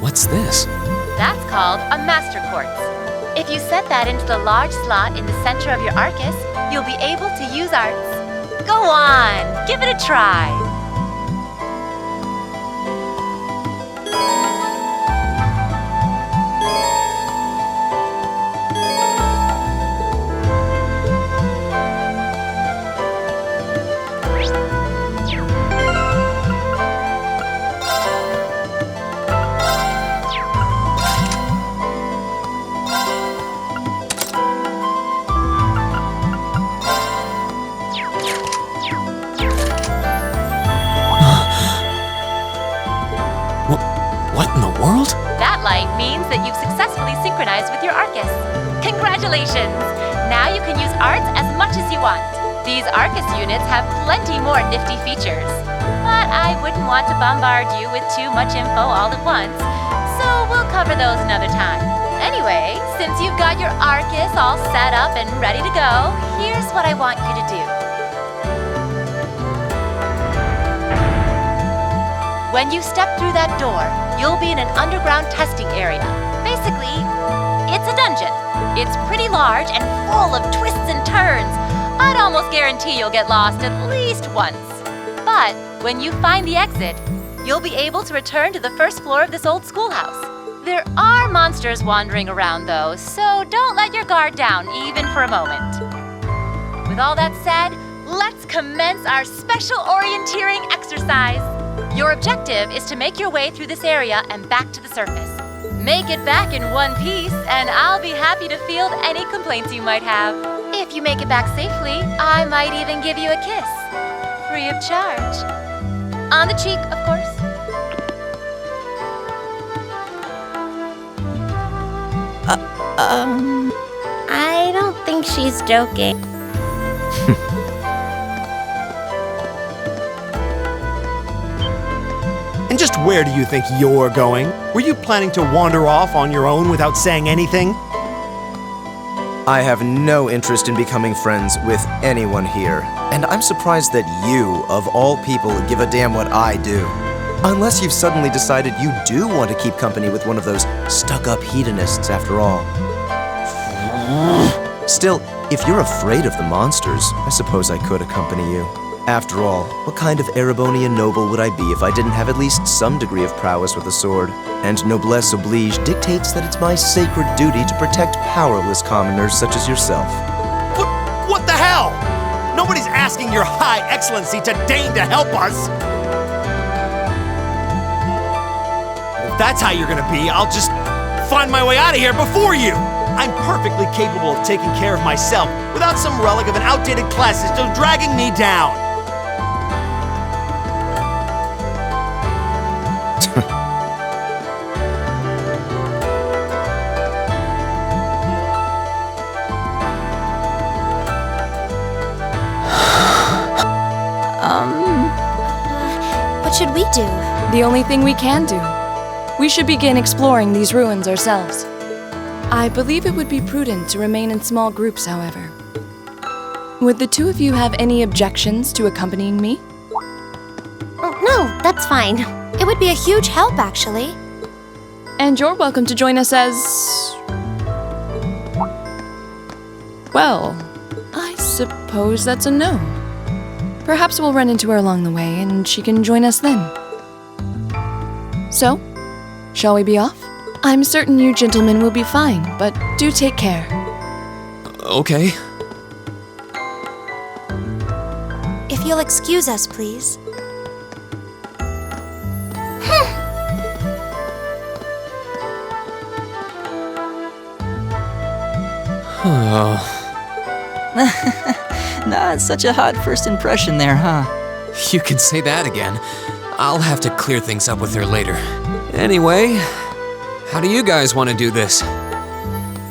What's this? That's called a Master Quartz. If you set that into the large slot in the center of your Arcus, you'll be able to use arts. Go on, give it a try. What in the world? That light means that you've successfully synchronized with your Arcus. Congratulations! Now you can use arts as much as you want. These Arcus units have plenty more nifty features. But I wouldn't want to bombard you with too much info all at once, so we'll cover those another time. Anyway, since you've got your Arcus all set up and ready to go, here's what I want you to do. When you step through that door, you'll be in an underground testing area. Basically, it's a dungeon. It's pretty large and full of twists and turns. I'd almost guarantee you'll get lost at least once. But when you find the exit, you'll be able to return to the first floor of this old schoolhouse. There are monsters wandering around though, so don't let your guard down even for a moment. With all that said, let's commence our special orienteering exercise. Your objective is to make your way through this area and back to the surface. Make it back in one piece, and I'll be happy to field any complaints you might have. If you make it back safely, I might even give you a kiss. Free of charge. On the cheek, of course. I don't think she's joking. And just where do you think you're going? Were you planning to wander off on your own without saying anything? I have no interest in becoming friends with anyone here, and I'm surprised that you, of all people, give a damn what I do. Unless you've suddenly decided you do want to keep company with one of those stuck-up hedonists after all. Still, if you're afraid of the monsters, I suppose I could accompany you. After all, what kind of Erebonian noble would I be if I didn't have at least some degree of prowess with a sword? And noblesse oblige dictates that it's my sacred duty to protect powerless commoners such as yourself. What the hell? Nobody's asking your high excellency to deign to help us! If that's how you're gonna be, I'll just find my way out of here before you! I'm perfectly capable of taking care of myself without some relic of an outdated class system dragging me down! What should we do? The only thing we can do. We should begin exploring these ruins ourselves. I believe it would be prudent to remain in small groups, however. Would the two of you have any objections to accompanying me? No, that's fine. It would be a huge help, actually. And you're welcome to join us as... Well, I suppose that's a no. Perhaps we'll run into her along the way, and she can join us then. So, shall we be off? I'm certain you gentlemen will be fine, but do take care. Okay. If you'll excuse us, please. Not such a hot first impression there, huh? You can say that again. I'll have to clear things up with her later. Anyway, how do you guys want to do this?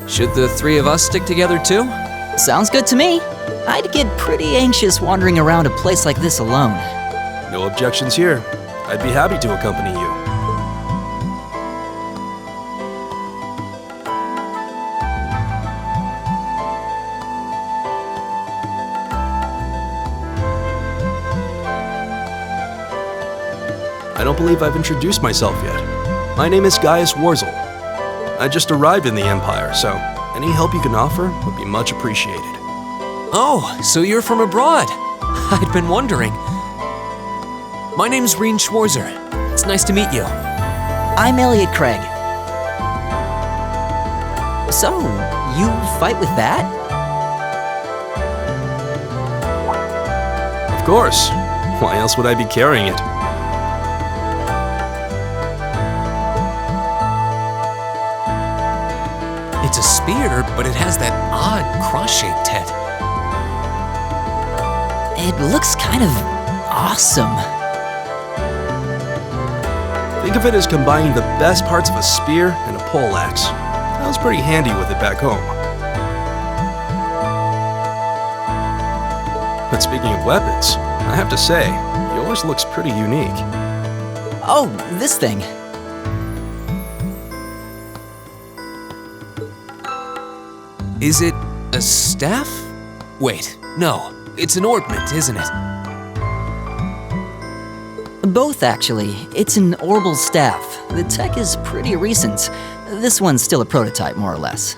Should the three of us stick together too? Sounds good to me. I'd get pretty anxious wandering around a place like this alone. No objections here. I'd be happy to accompany you. I don't believe I've introduced myself yet. My name is Gaius Warzel. I just arrived in the Empire, so any help you can offer would be much appreciated. Oh, so you're from abroad. I'd been wondering. My name's Reen Schwarzer. It's nice to meet you. I'm Elliot Craig. So, you fight with that? Of course. Why else would I be carrying it? It's a spear, but it has that odd cross-shaped head. It looks kind of awesome. Think of it as combining the best parts of a spear and a poleaxe. I was pretty handy with it back home. But speaking of weapons, I have to say, yours looks pretty unique. Oh, this thing. Is it a staff? Wait, no. It's an ornament, isn't it? Both, actually. It's an orbal staff. The tech is pretty recent. This one's still a prototype, more or less.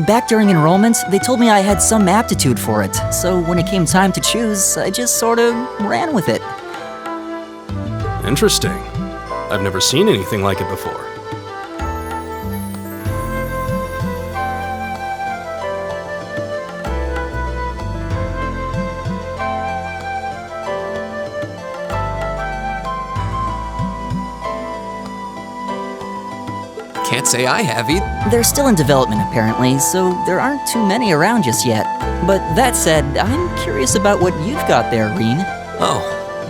Back during enrollment, they told me I had some aptitude for it, so when it came time to choose, I just sort of ran with it. Interesting. I've never seen anything like it before. Can't say I have either. They're still in development, apparently, so there aren't too many around just yet. But that said, I'm curious about what you've got there, Reen. Oh,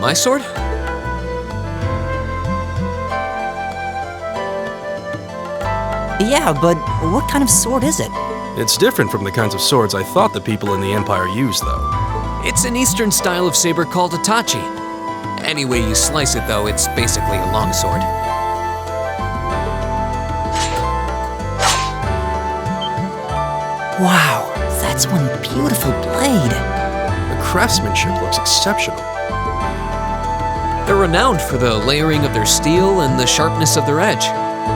my sword? Yeah, but what kind of sword is it? It's different from the kinds of swords I thought the people in the Empire used, though. It's an Eastern style of saber called a tachi. Any way you slice it, though, it's basically a longsword. Wow, that's one beautiful blade. The craftsmanship looks exceptional. They're renowned for the layering of their steel and the sharpness of their edge.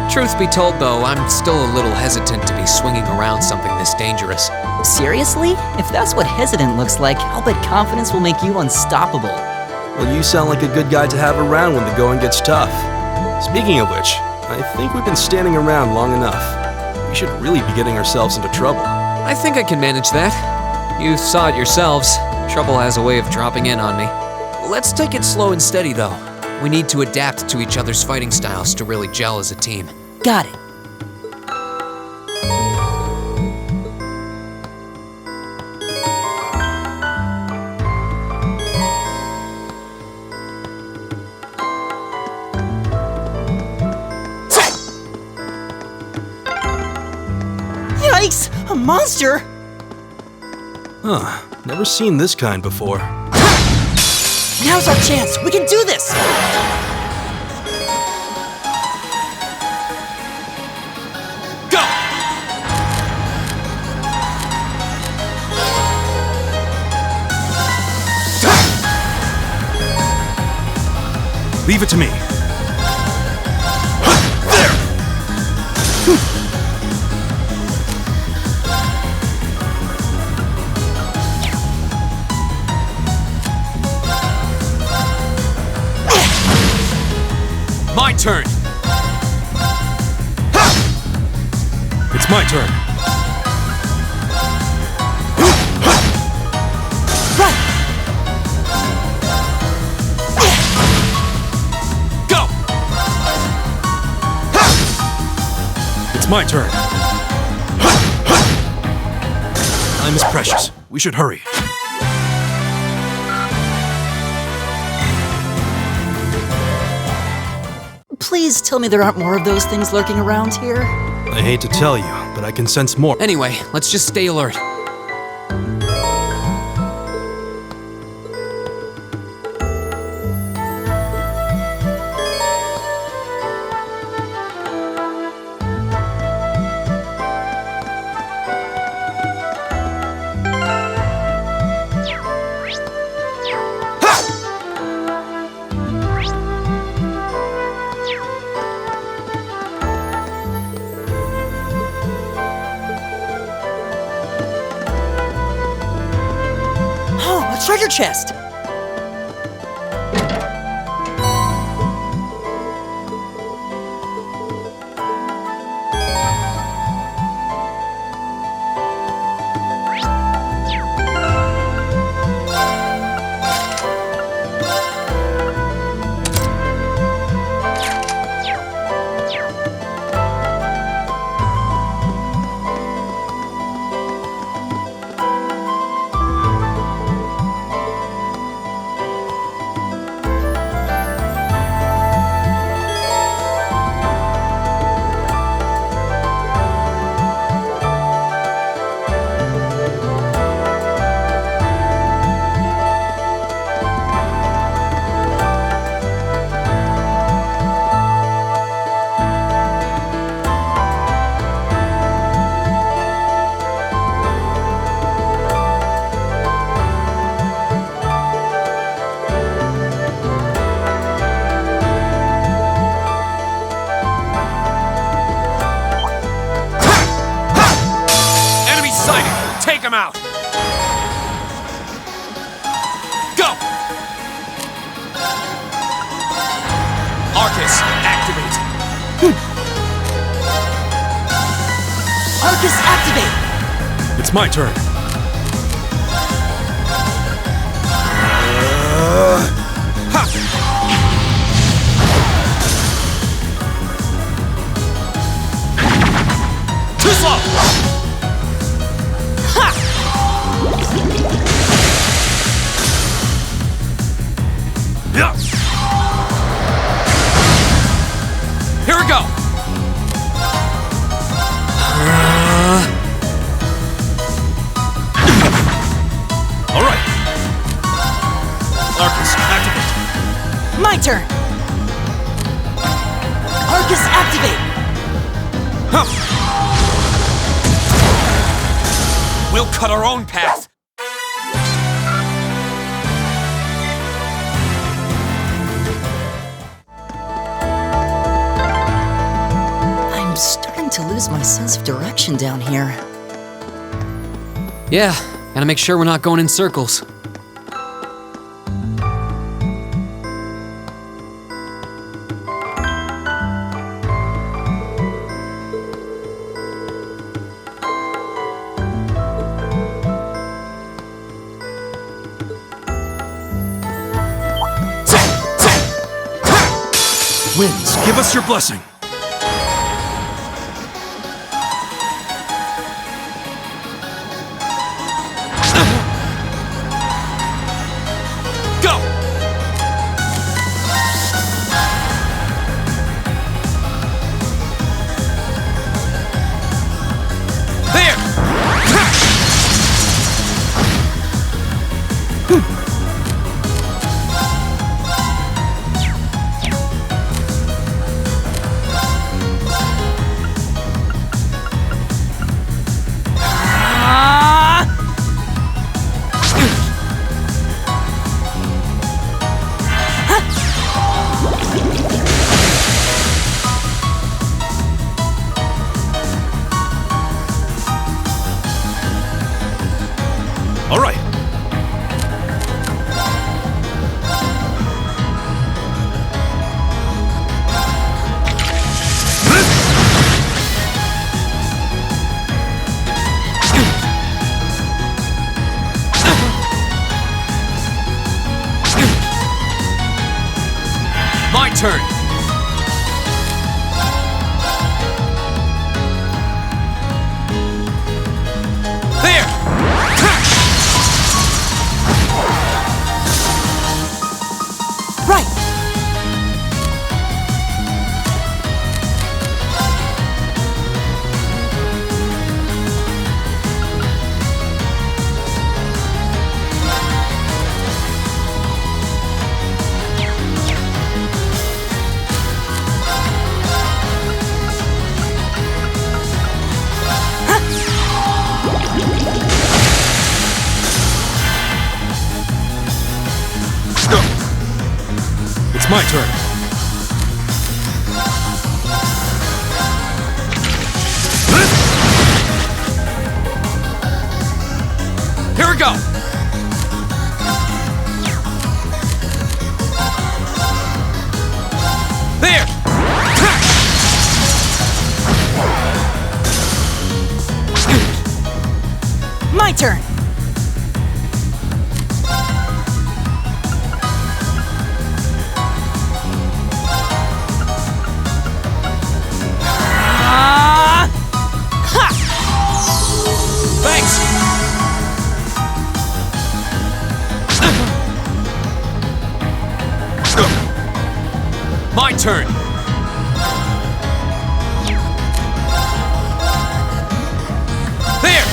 Truth be told, though, I'm still a little hesitant to be swinging around something this dangerous. Seriously? If that's what hesitant looks like, I'll bet confidence will make you unstoppable. Well, you sound like a good guy to have around when the going gets tough. Speaking of which, I think we've been standing around long enough. We should really be getting ourselves into trouble. I think I can manage that. You saw it yourselves. Trouble has a way of dropping in on me. Let's take it slow and steady, though. We need to adapt to each other's fighting styles to really gel as a team. Got it. Yikes! A monster! Huh, never seen this kind before. Now's our chance! We can do this! Go! Leave it to me. There! My turn. It's my turn. Go. It's my turn. Time is precious. We should hurry. Please tell me there aren't more of those things lurking around here. I hate to tell you, but I can sense more. Anyway, let's just stay alert. Treasure chest! Arcus, activate! Arcus, activate! It's my turn. Too slow! Ha! Yeah. Here we go! All right. Arcus, activate. My turn! Arcus, activate! Huh. We'll cut our own path. I'm starting to lose my sense of direction down here. Yeah, gotta make sure we're not going in circles. Winds, give us your blessing. Go! There! All right. My turn! There! Right! It's my turn. Here we go! There! My turn! Thanks! My turn! There!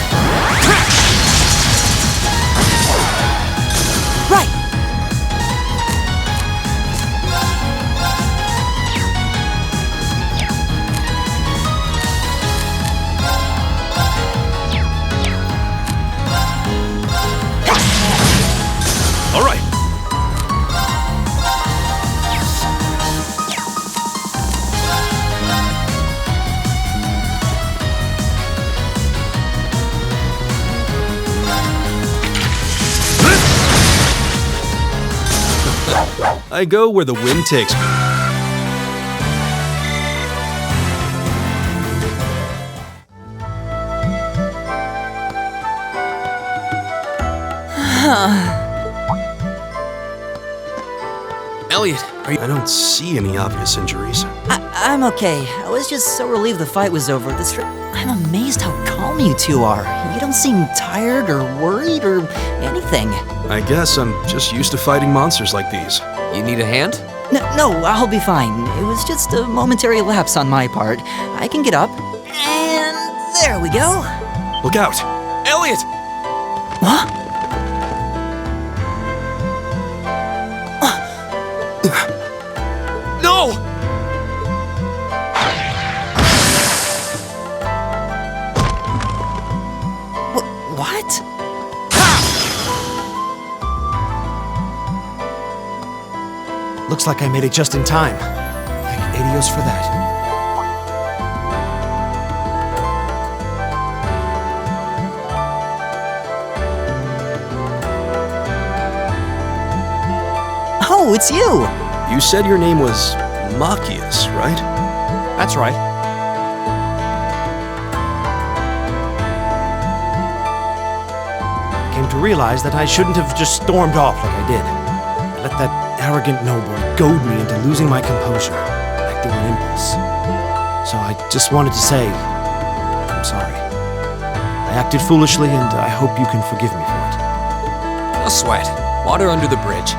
Right! All right. I go where the wind takes me. Elliot, are you... I don't see any obvious injuries. I'm okay. I was just so relieved the fight was over. I'm amazed how calm you two are. You don't seem tired or worried or anything. I guess I'm just used to fighting monsters like these. You need a hand? No, I'll be fine. It was just a momentary lapse on my part. I can get up. And there we go. Look out! Elliot! What? No! What? Looks like I made it just in time. Thank Adios for that. Oh, it's you! You said your name was Machias, right? That's right. Came to realize that I shouldn't have just stormed off like I did. I let that arrogant noble goad me into losing my composure, acting on impulse. So I just wanted to say, I'm sorry. I acted foolishly, and I hope you can forgive me for it. No sweat. Water under the bridge.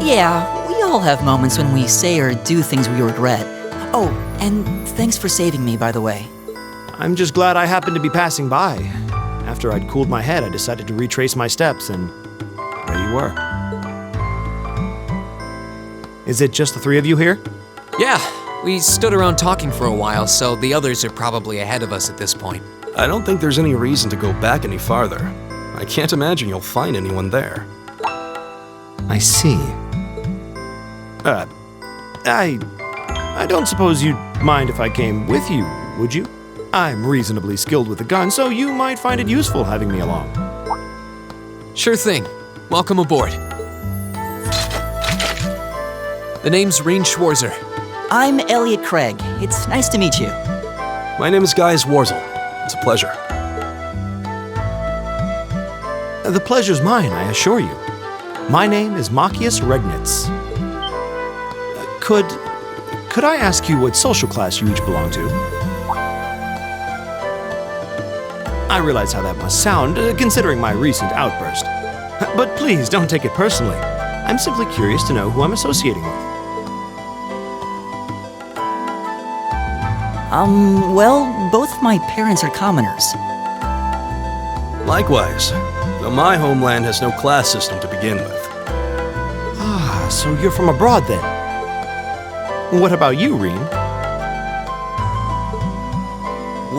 Yeah, we all have moments when we say or do things we regret. Oh, and thanks for saving me, by the way. I'm just glad I happened to be passing by. After I'd cooled my head, I decided to retrace my steps, and there you were. Is it just the three of you here? Yeah, we stood around talking for a while, so the others are probably ahead of us at this point. I don't think there's any reason to go back any farther. I can't imagine you'll find anyone there. I see. I don't suppose you'd mind if I came with you, would you? I'm reasonably skilled with a gun, so you might find it useful having me along. Sure thing. Welcome aboard. The name's Rean Schwarzer. I'm Elliot Craig. It's nice to meet you. My name is Gaius Warzel. It's a pleasure. The pleasure's mine, I assure you. My name is Machias Regnitz. Could I ask you what social class you each belong to? I realize how that must sound, considering my recent outburst. But please, don't take it personally. I'm simply curious to know who I'm associating with. Well, both of my parents are commoners. Likewise, though my homeland has no class system to begin with. Ah, so you're from abroad then? What about you, Rean?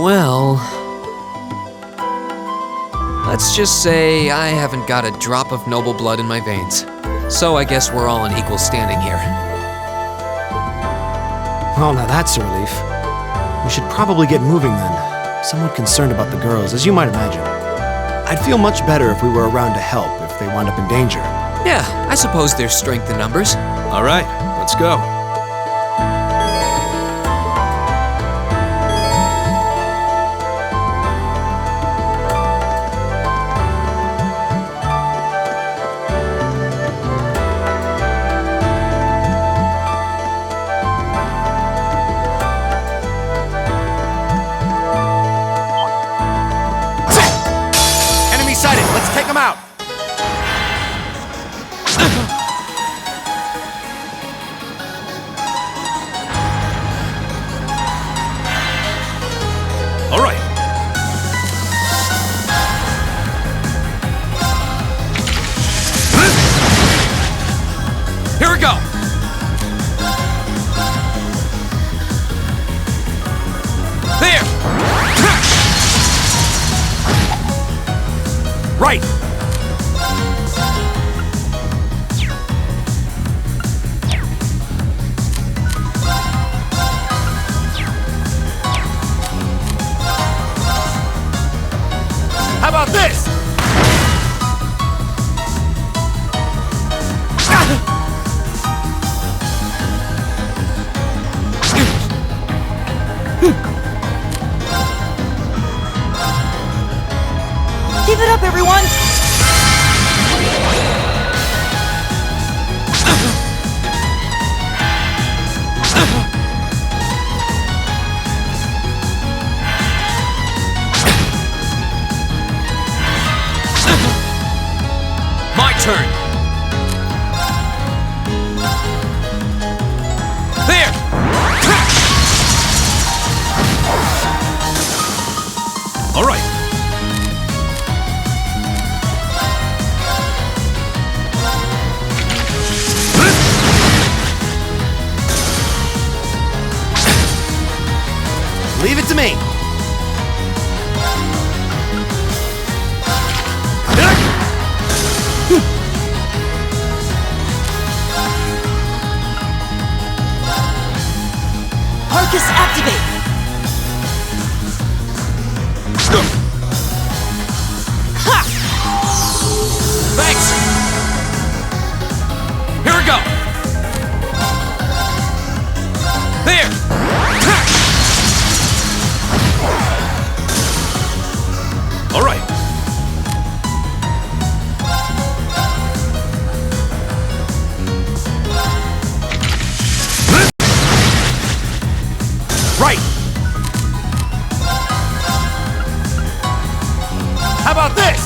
Well... let's just say I haven't got a drop of noble blood in my veins. So I guess we're all in equal standing here. Well, now that's a relief. We should probably get moving then. Somewhat concerned about the girls, as you might imagine. I'd feel much better if we were around to help if they wound up in danger. Yeah, I suppose there's strength in numbers. All right, let's go. Let's take them out! All right. Here we go! There! Right! How about this? Give it up, everyone! Focus activate! Ha! Thanks! Here we go! There! All right. Right! How about this?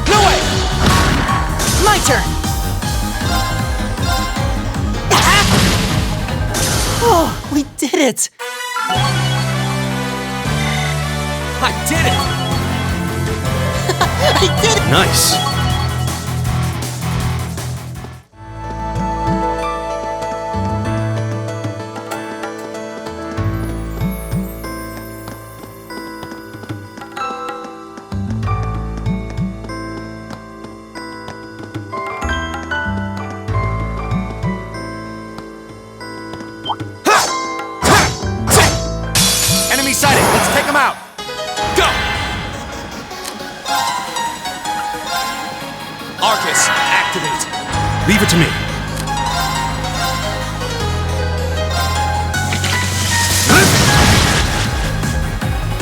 No way! My turn! Oh, we did it! I did it! I did it! Nice. Enemy sighted. Let's take them out. Go! Arcus, activate. Leave it to me.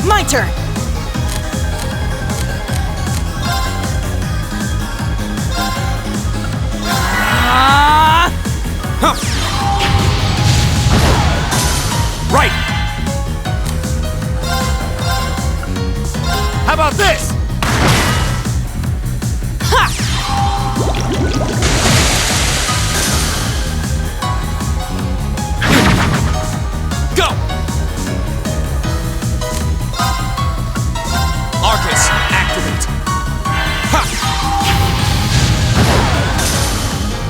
My turn! Right! How about this? Ha! Go! Arcus, activate. Ha!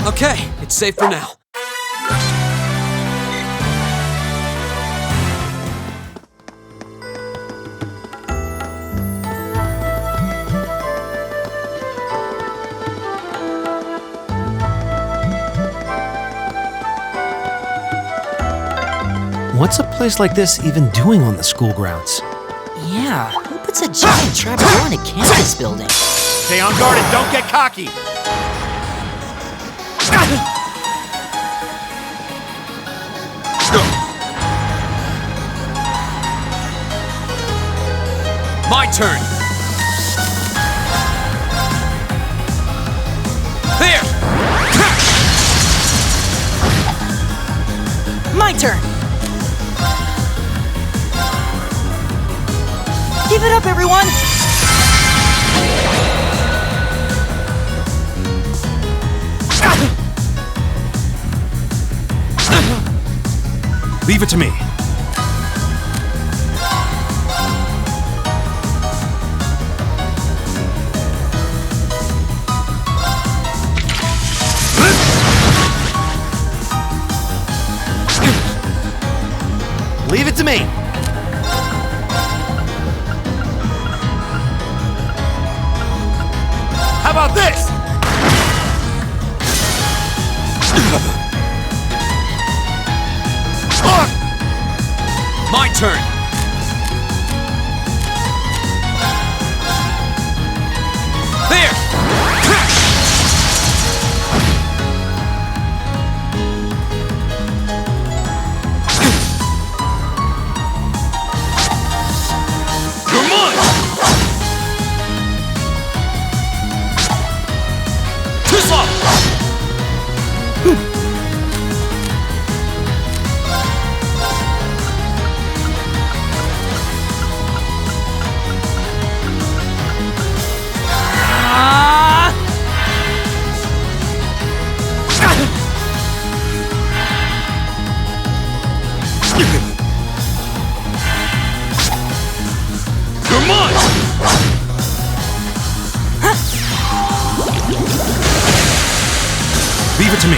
Okay, it's safe for now. What's a place like this even doing on the school grounds? Yeah, who puts a giant trapdoor in a campus building? Stay on guard and don't get cocky. My turn. There! My turn! Give it up, everyone! Leave it to me. Leave it to me. How about this? My turn. There! You're mine! Too slow! You're mine! Leave it to me.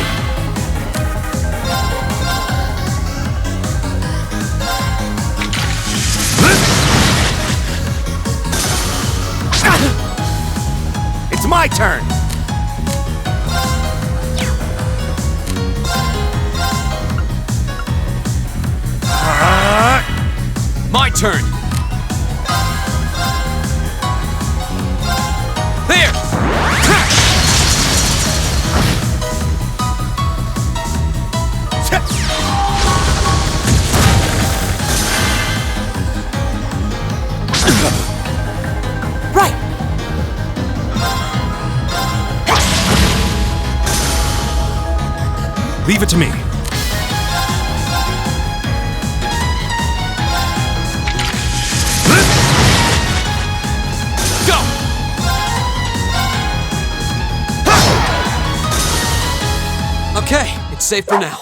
It's my turn. My turn. There! Right! Leave it to me. Go! Okay, it's safe for now.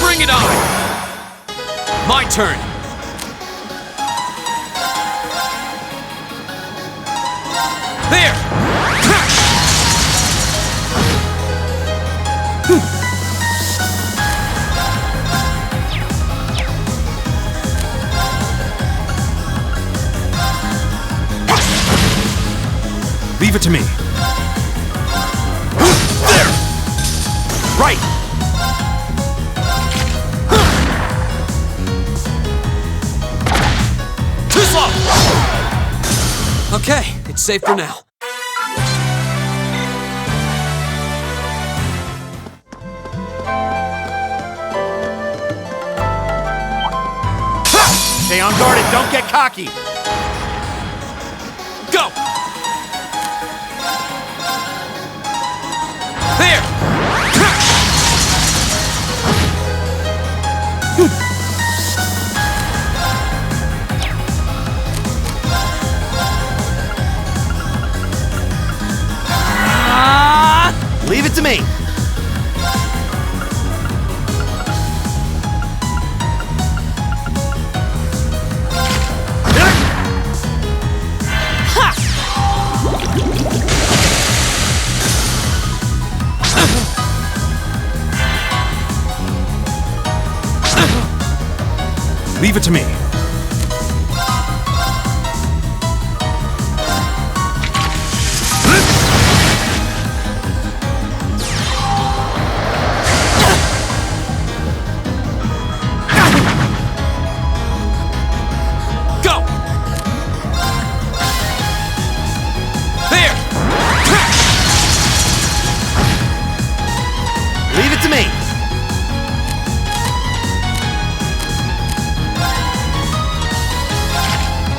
Bring it on! My turn. There! Leave it to me. There! Right! Too slow! Okay, it's safe for now. Stay on guard and don't get cocky. Go! There! Leave it to me. Leave it to me. Go! There! Leave it to me.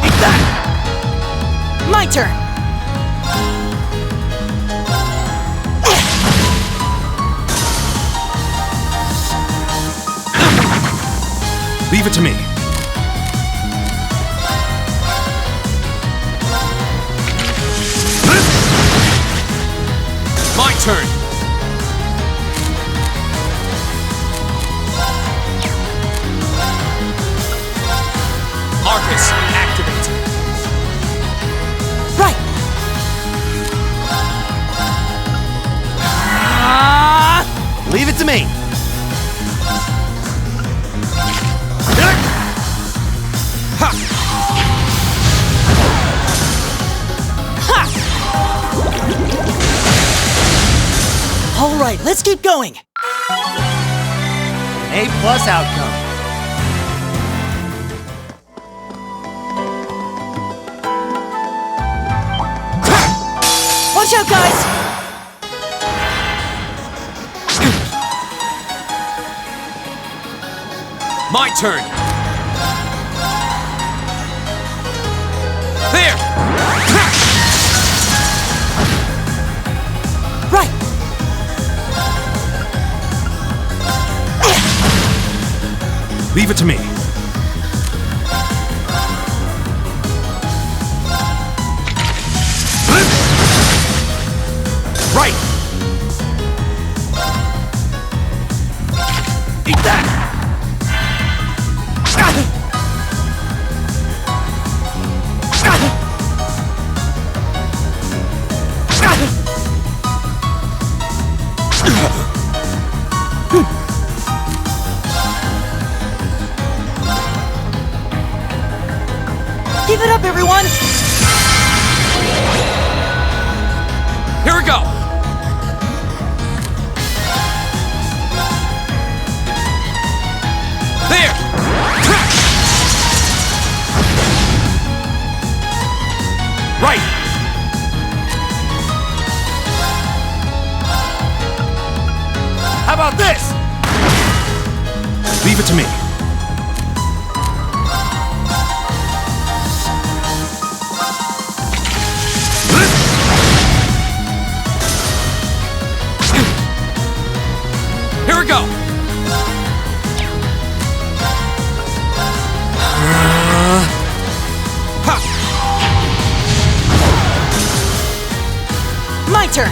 Eat that. My turn! Leave it to me. My turn. Arcus, activate. Right! Leave it to me. All right, let's keep going. An A+ outcome. Watch out, guys! My turn. There! Right! Leave it to me. Right! Eat that! How about this? Leave it to me. Here we go! My turn!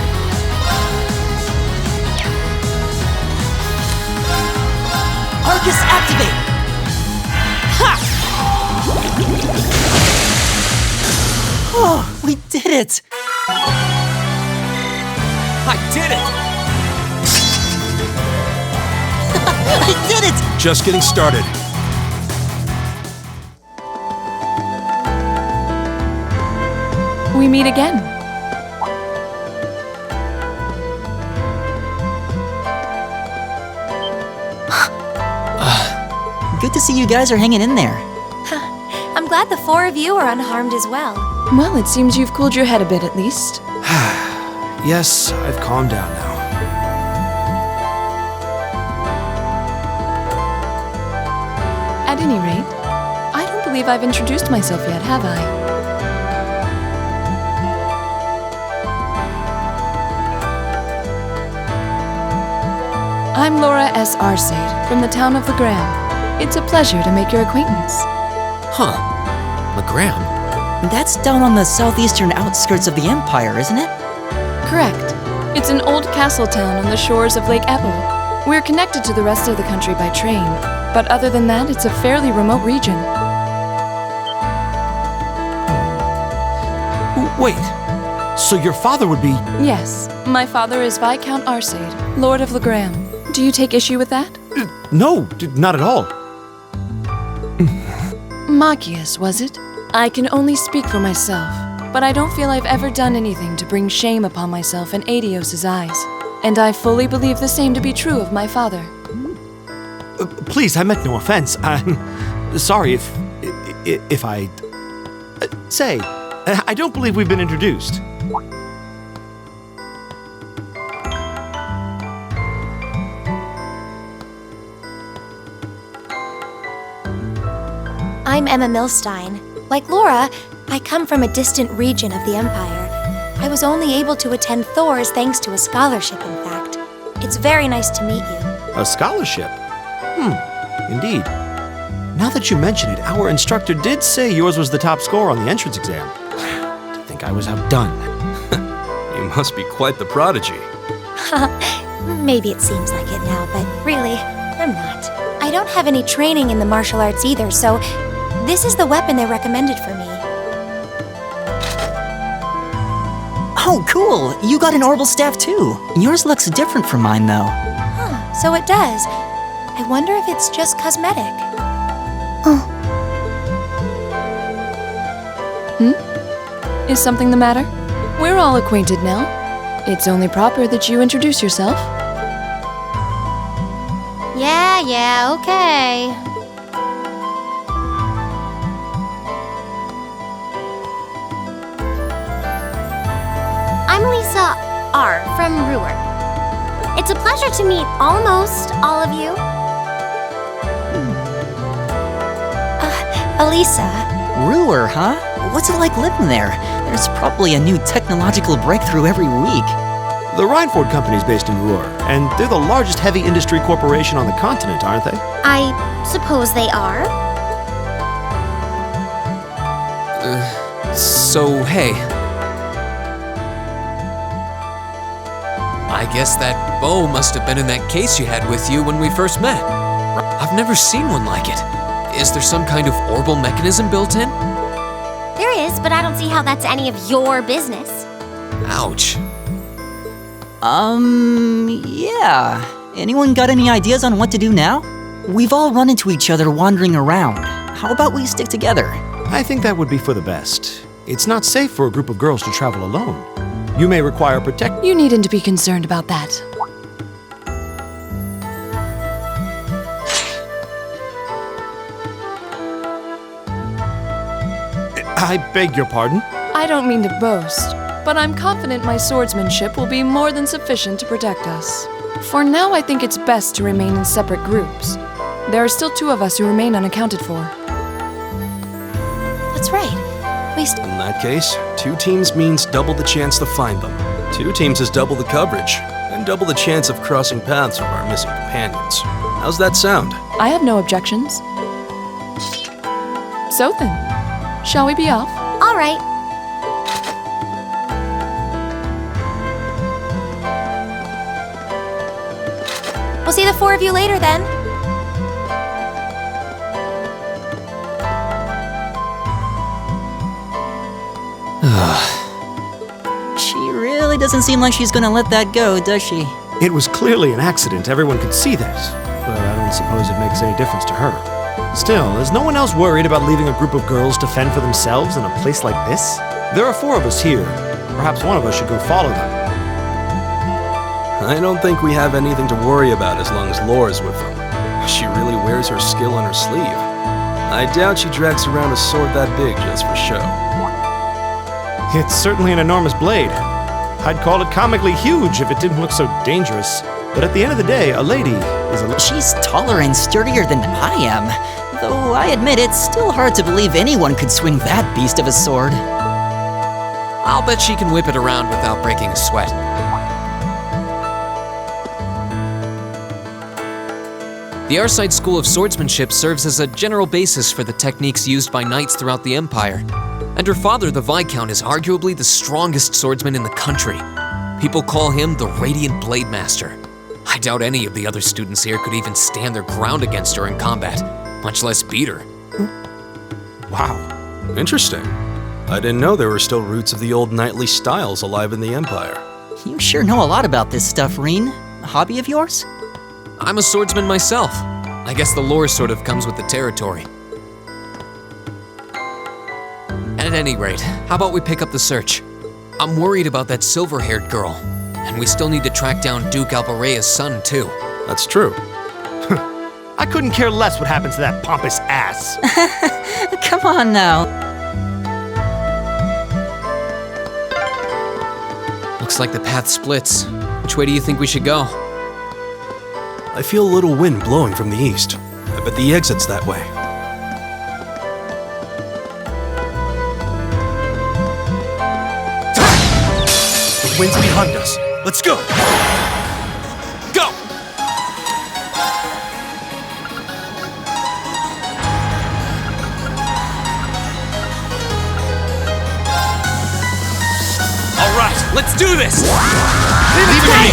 Arcus activate! Ha! Oh, we did it! I did it! I did it! Just getting started. We meet again. Good to see you guys are hanging in there. I'm glad the four of you are unharmed as well. Well, it seems you've cooled your head a bit at least. Yes, I've calmed down now. At any rate, I don't believe I've introduced myself yet, have I? I'm Laura S. Arcade from the town of Legram. It's a pleasure to make your acquaintance. Huh. Legram? That's down on the southeastern outskirts of the Empire, isn't it? Correct. It's an old castle town on the shores of Lake Ebble. We're connected to the rest of the country by train, but other than that, it's a fairly remote region. Wait, so your father would be... Yes, my father is Viscount Arcade, Lord of Legram. Do you take issue with that? No, not at all. Machias, was it? I can only speak for myself, but I don't feel I've ever done anything to bring shame upon myself in Adios's eyes. And I fully believe the same to be true of my father. Please, I meant no offense. I'm sorry if I... say, I don't believe we've been introduced. I'm Emma Milstein. Like Laura, I come from a distant region of the Empire. I was only able to attend Thor's thanks to a scholarship, in fact. It's very nice to meet you. A scholarship? Indeed. Now that you mention it, our instructor did say yours was the top score on the entrance exam. To think I was outdone. You must be quite the prodigy. Maybe it seems like it now, but really, I'm not. I don't have any training in the martial arts either, so this is the weapon they recommended for me. Oh, cool! You got an orbital staff too. Yours looks different from mine, though. Huh, so it does. I wonder if it's just cosmetic. Is something the matter? We're all acquainted now. It's only proper that you introduce yourself. Yeah, okay. I'm Lisa R. from Ruhr. It's a pleasure to meet almost all of you. Elisa. Ruhr, huh? What's it like living there? There's probably a new technological breakthrough every week. The Reinford Company's based in Ruhr, and they're the largest heavy industry corporation on the continent, aren't they? I suppose they are. So, hey. I guess that bow must have been in that case you had with you when we first met. I've never seen one like it. Is there some kind of orbital mechanism built in? There is, but I don't see how that's any of your business. Ouch. Yeah. Anyone got any ideas on what to do now? We've all run into each other wandering around. How about we stick together? I think that would be for the best. It's not safe for a group of girls to travel alone. You may require protection. You needn't to be concerned about that. I beg your pardon? I don't mean to boast, but I'm confident my swordsmanship will be more than sufficient to protect us. For now, I think it's best to remain in separate groups. There are still 2 of us who remain unaccounted for. That's right. In that case, 2 teams means double the chance to find them. 2 teams is double the coverage, and double the chance of crossing paths with our missing companions. How's that sound? I have no objections. So then, shall we be off? All right. We'll see the 4 of you later then. She really doesn't seem like she's gonna let that go, does she? It was clearly an accident. Everyone could see this. But I don't suppose it makes any difference to her. Still, is no one else worried about leaving a group of girls to fend for themselves in a place like this? There are 4 of us here. Perhaps one of us should go follow them. I don't think we have anything to worry about as long as Laura's with them. She really wears her skill on her sleeve. I doubt she drags around a sword that big just for show. It's certainly an enormous blade. I'd call it comically huge if it didn't look so dangerous. But at the end of the day, a lady is a... She's taller and sturdier than I am. Though I admit it's still hard to believe anyone could swing that beast of a sword. I'll bet she can whip it around without breaking a sweat. The Arside School of Swordsmanship serves as a general basis for the techniques used by knights throughout the Empire. And her father, the Viscount, is arguably the strongest swordsman in the country. People call him the Radiant Blade Master. I doubt any of the other students here could even stand their ground against her in combat, much less beat her. Wow. Interesting. I didn't know there were still roots of the old knightly styles alive in the Empire. You sure know a lot about this stuff, Reen. A hobby of yours? I'm a swordsman myself. I guess the lore sort of comes with the territory. At any rate, how about we pick up the search? I'm worried about that silver-haired girl, and we still need to track down Duke Albarea's son, too. That's true. I couldn't care less what happens to that pompous ass. Come on now. Looks like the path splits. Which way do you think we should go? I feel a little wind blowing from the east. I bet the exit's that way. The wind's behind us. Let's go! Go! All right, let's do this! Leave it to me!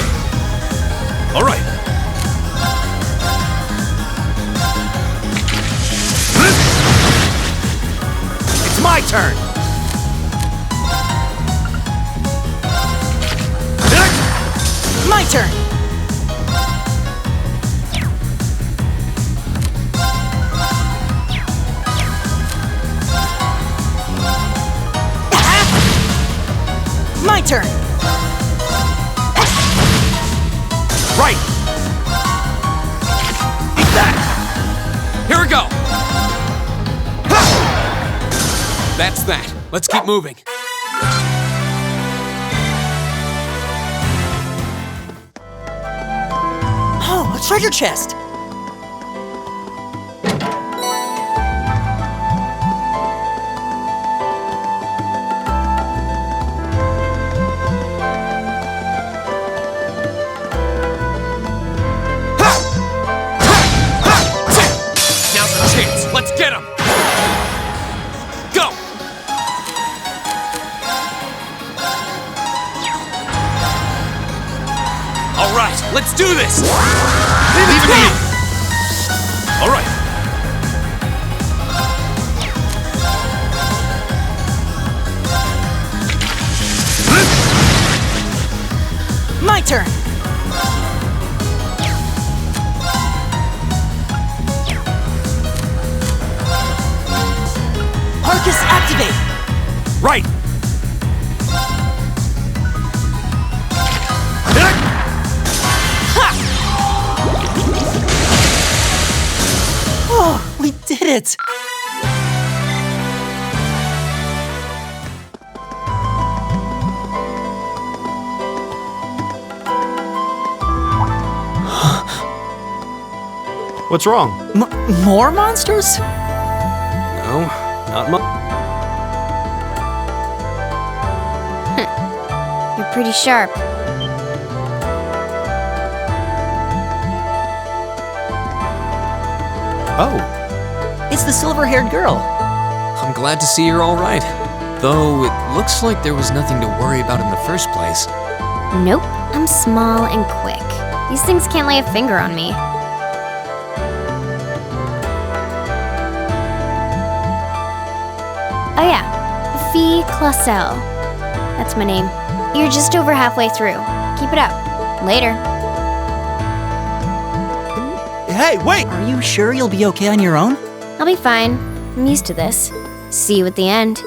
All right. It's my turn! My turn! My turn! Right! Eat that! Here we go! That's that. Let's keep moving. Oh, a treasure chest! Now's the chance. Let's get him. Go! All right, let's do this. Leave it to me! All right. My turn! Arcus activate! Right! Oh, we did it! What's wrong? More monsters? No, not much. You're pretty sharp. Oh. It's the silver-haired girl. I'm glad to see you're all right. Though it looks like there was nothing to worry about in the first place. Nope, I'm small and quick. These things can't lay a finger on me. Oh yeah, Fee Clausel. That's my name. You're just over halfway through. Keep it up. Later. Hey, wait! Are you sure you'll be okay on your own? I'll be fine. I'm used to this. See you at the end.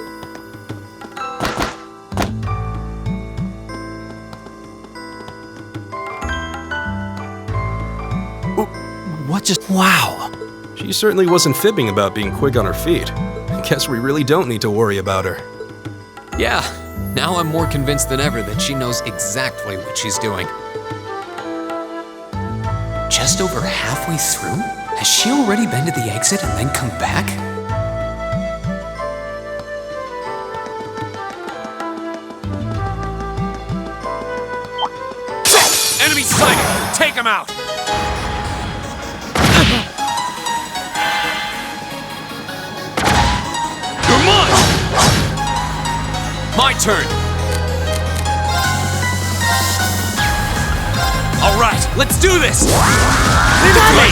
What just... Wow! She certainly wasn't fibbing about being quick on her feet. Guess we really don't need to worry about her. Yeah, now I'm more convinced than ever that she knows exactly what she's doing. Just over halfway through? Has she already been to the exit and then come back? Enemy sighted! Take him out! You're mine! My turn! All right, let's do this! Leave it to me!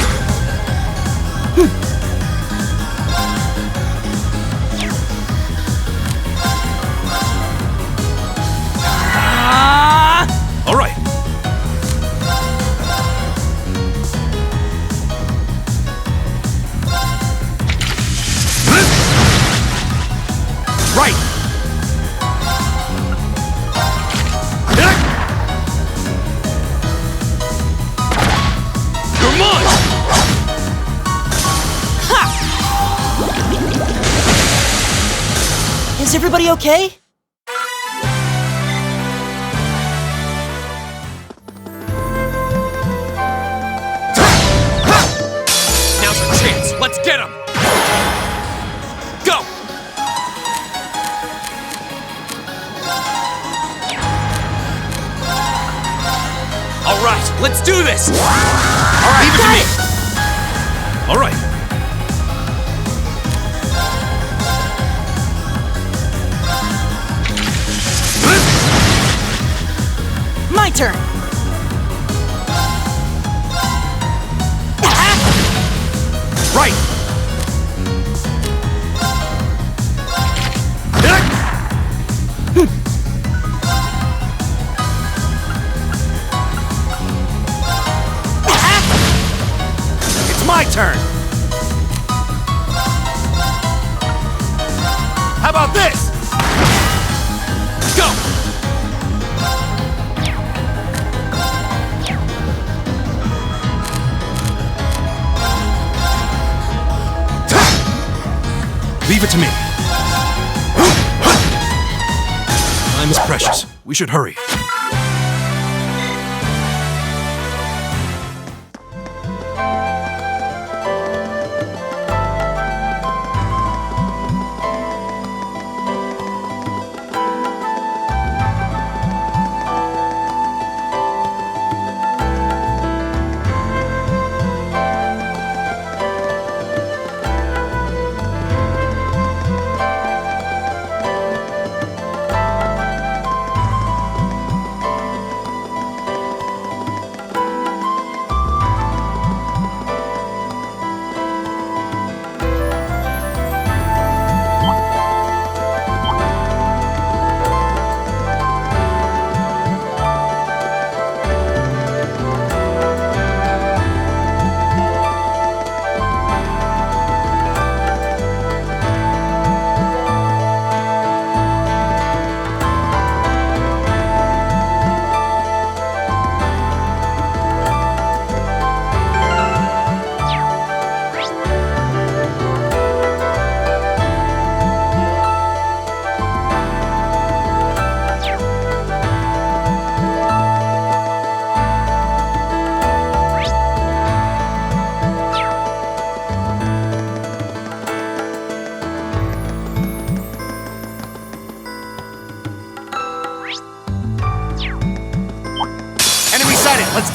All right. Right! You're mine! Is everybody okay? Now's our chance! Let's get him! Go! All right, let's do this! All right, leave it to me! All right. My turn! Right! It's my turn! How about this? Go! Leave it to me. Time is precious. We should hurry.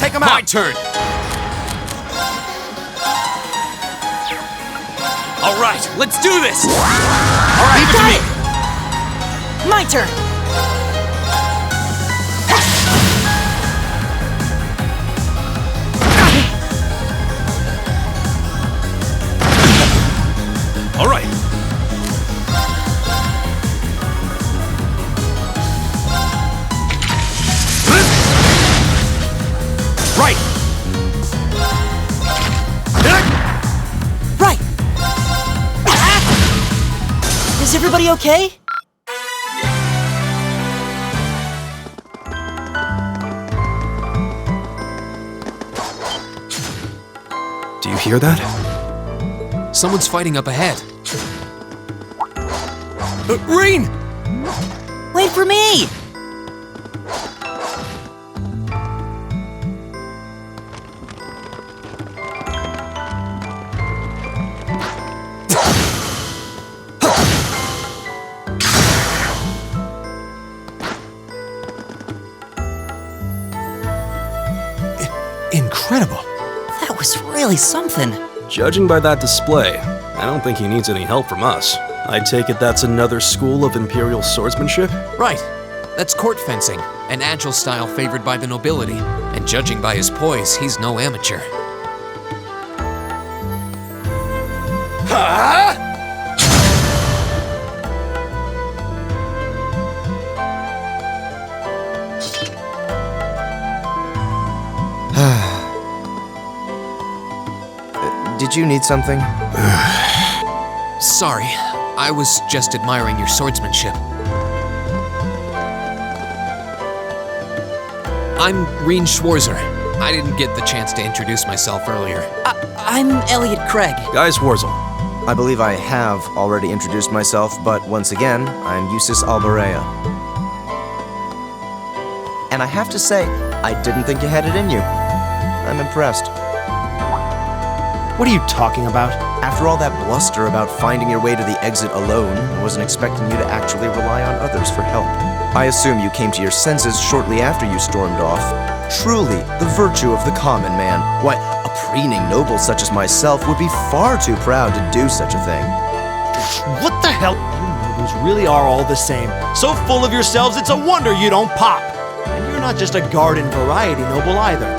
take him My out. turn. All right, let's do this. All right, leave it to me. My turn! All right. Right. Right! Is everybody okay? Do you hear that? Someone's fighting up ahead. Rain! Wait for me! Incredible. That was really something. Judging by that display, I don't think he needs any help from us. I take it that's another school of Imperial swordsmanship? Right. That's court fencing, an agile style favored by the nobility. And judging by his poise, he's no amateur. Did you need something? Sorry, I was just admiring your swordsmanship. I'm Reen Schwarzer. I didn't get the chance to introduce myself earlier. I'm Elliot Craig. Guys, Wurzel. I believe I have already introduced myself, but once again, I'm Eustace Alberea. And I have to say, I didn't think you had it in you. I'm impressed. What are you talking about? After all that bluster about finding your way to the exit alone, I wasn't expecting you to actually rely on others for help. I assume you came to your senses shortly after you stormed off. Truly, the virtue of the common man. Why, a preening noble such as myself would be far too proud to do such a thing. What the hell? You nobles really are all the same. So full of yourselves, it's a wonder you don't pop. And you're not just a garden variety noble either.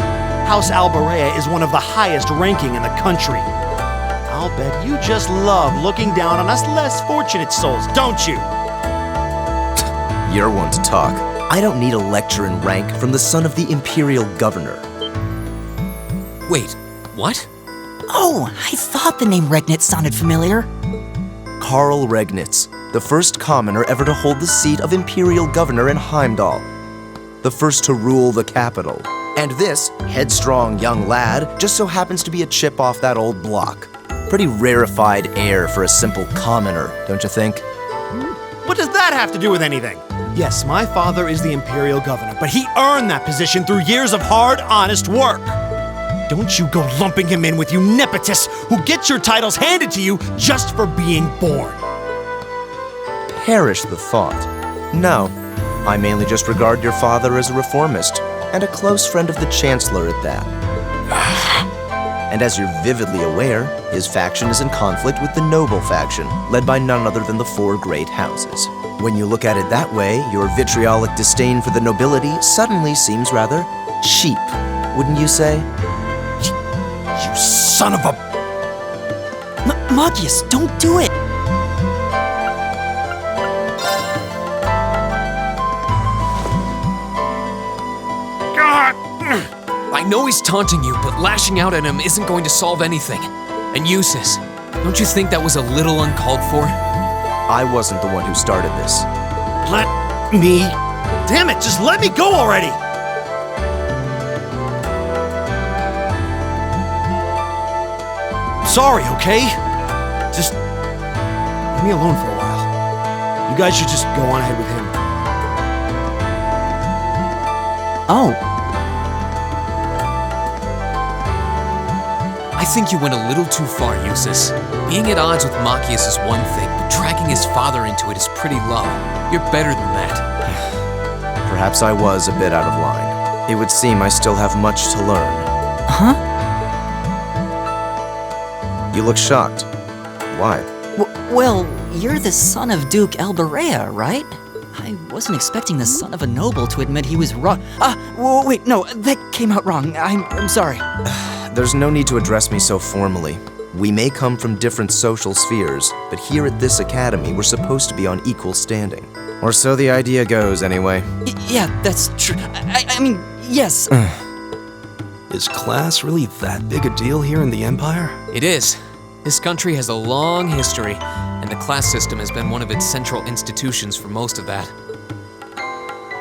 House Alberea is one of the highest ranking in the country. I'll bet you just love looking down on us less fortunate souls, don't you? You're one to talk. I don't need a lecture in rank from the son of the Imperial Governor. Wait, what? Oh, I thought the name Regnitz sounded familiar. Karl Regnitz, the first commoner ever to hold the seat of Imperial Governor in Heimdall. The first to rule the capital. And this headstrong young lad just so happens to be a chip off that old block. Pretty rarefied air for a simple commoner, don't you think? What does that have to do with anything? Yes, my father is the Imperial Governor, but he earned that position through years of hard, honest work. Don't you go lumping him in with you nepotists who get your titles handed to you just for being born. Perish the thought. No, I mainly just regard your father as a reformist, and a close friend of the Chancellor at that. And as you're vividly aware, his faction is in conflict with the noble faction, led by none other than the four great houses. When you look at it that way, your vitriolic disdain for the nobility suddenly seems rather cheap, wouldn't you say? You son of a... Magius, don't do it! I know he's taunting you, but lashing out at him isn't going to solve anything. And Eustace, don't you think that was a little uncalled for? I wasn't the one who started this. Let me... Damn it, just let me go already! Sorry, okay? Just leave me alone for a while. You guys should just go on ahead with him. Oh. I think you went a little too far, Eustace. Being at odds with Machias is one thing, but dragging his father into it is pretty low. You're better than that. Perhaps I was a bit out of line. It would seem I still have much to learn. Huh? You look shocked. Why? Well, you're the son of Duke Elberea, right? I wasn't expecting the son of a noble to admit he was wrong. Wait, no, that came out wrong. I'm sorry. There's no need to address me so formally. We may come from different social spheres, but here at this academy, we're supposed to be on equal standing. Or so the idea goes, anyway. Yeah, that's true. I mean, yes. Is class really that big a deal here in the Empire? It is. This country has a long history, and the class system has been one of its central institutions for most of that.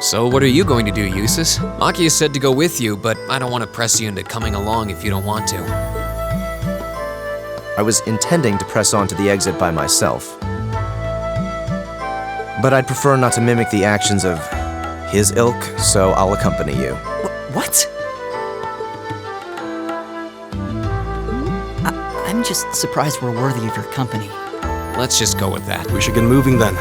So what are you going to do, Eustace? Machia said to go with you, but I don't want to press you into coming along if you don't want to. I was intending to press on to the exit by myself. But I'd prefer not to mimic the actions of his ilk, so I'll accompany you. What? I'm just surprised we're worthy of your company. Let's just go with that. We should get moving then.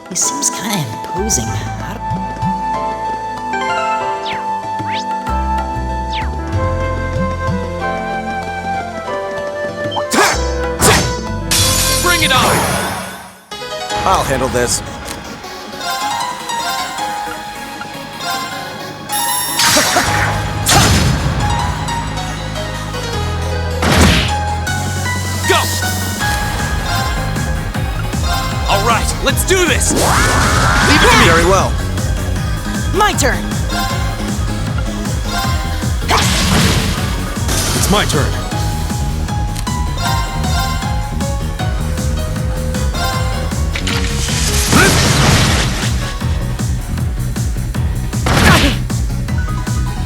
He seems kind of imposing. Bring it on! I'll handle this. Go! All right, let's do this! Leave it to me. Very well. My turn! It's my turn.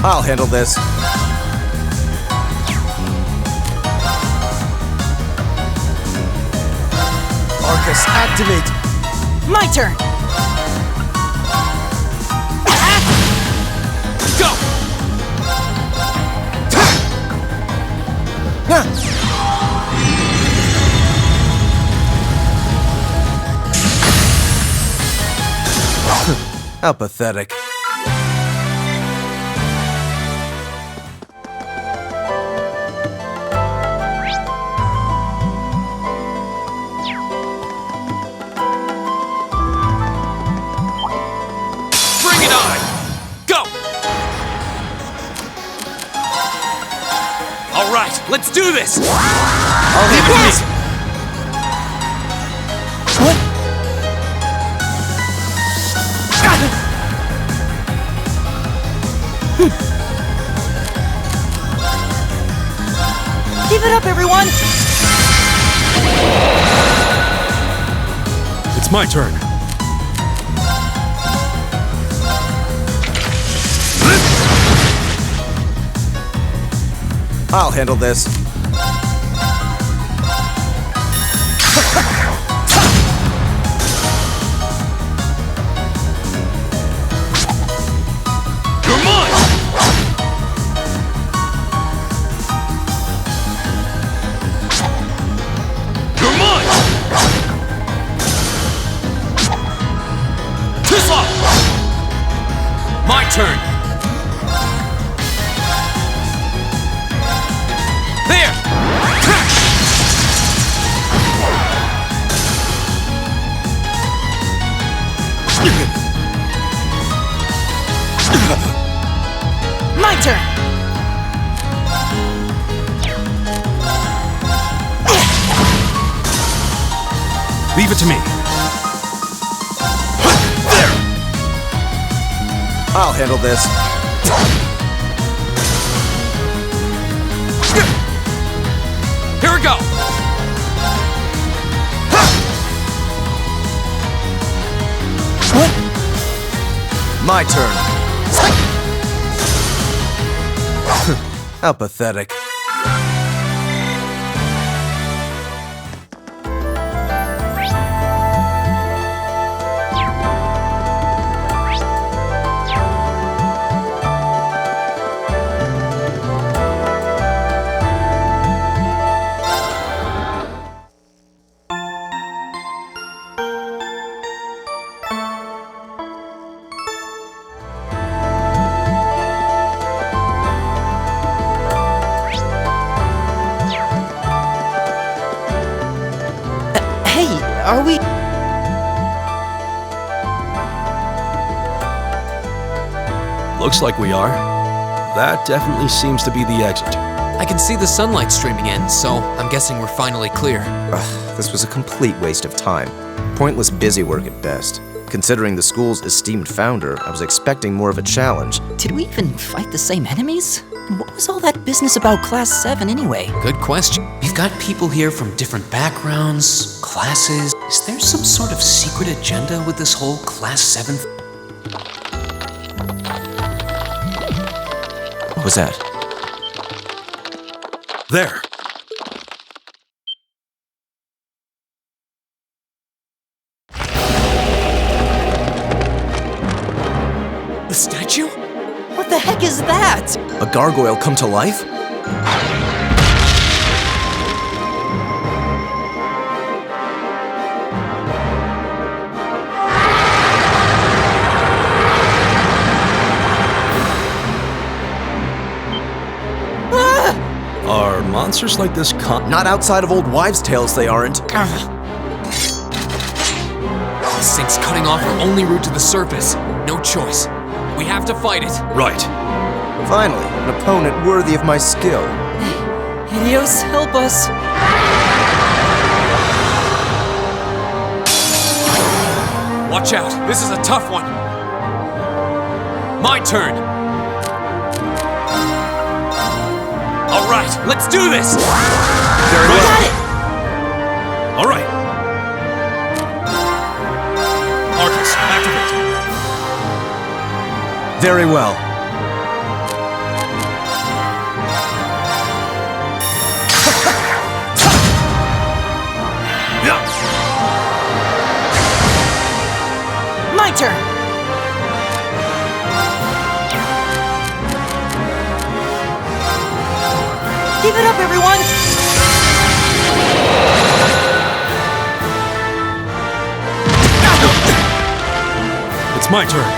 I'll handle this. Arcus, activate! My turn! Go! How pathetic. Bring it on! Go! All right, let's do this! I'll leave it to me. Keep it up, everyone! It's my turn. I'll handle this. You're mine! You're mine! Tisla! My turn! There! My turn! Leave it to me. There! I'll handle this. Here we go! My turn. How pathetic. Are we? Looks like we are. That definitely seems to be the exit. I can see the sunlight streaming in, so I'm guessing we're finally clear. This was a complete waste of time. Pointless busy work at best. Considering the school's esteemed founder, I was expecting more of a challenge. Did we even fight the same enemies? And what was all that business about Class 7 anyway? Good question. We've got people here from different backgrounds, classes. Is there some sort of secret agenda with this whole Class 7? What was that? There. The statue? What the heck is that? A gargoyle come to life? Are monsters like this Not outside of old wives' tales, they aren't. This thing's cutting off our only route to the surface. No choice. We have to fight it. Right. Finally, an opponent worthy of my skill. Helios, help us. Watch out. This is a tough one. My turn. All right, let's do this. Very well. Got it. All right. Arcus, activate. Very well. My turn. Give it up, everyone. It's my turn.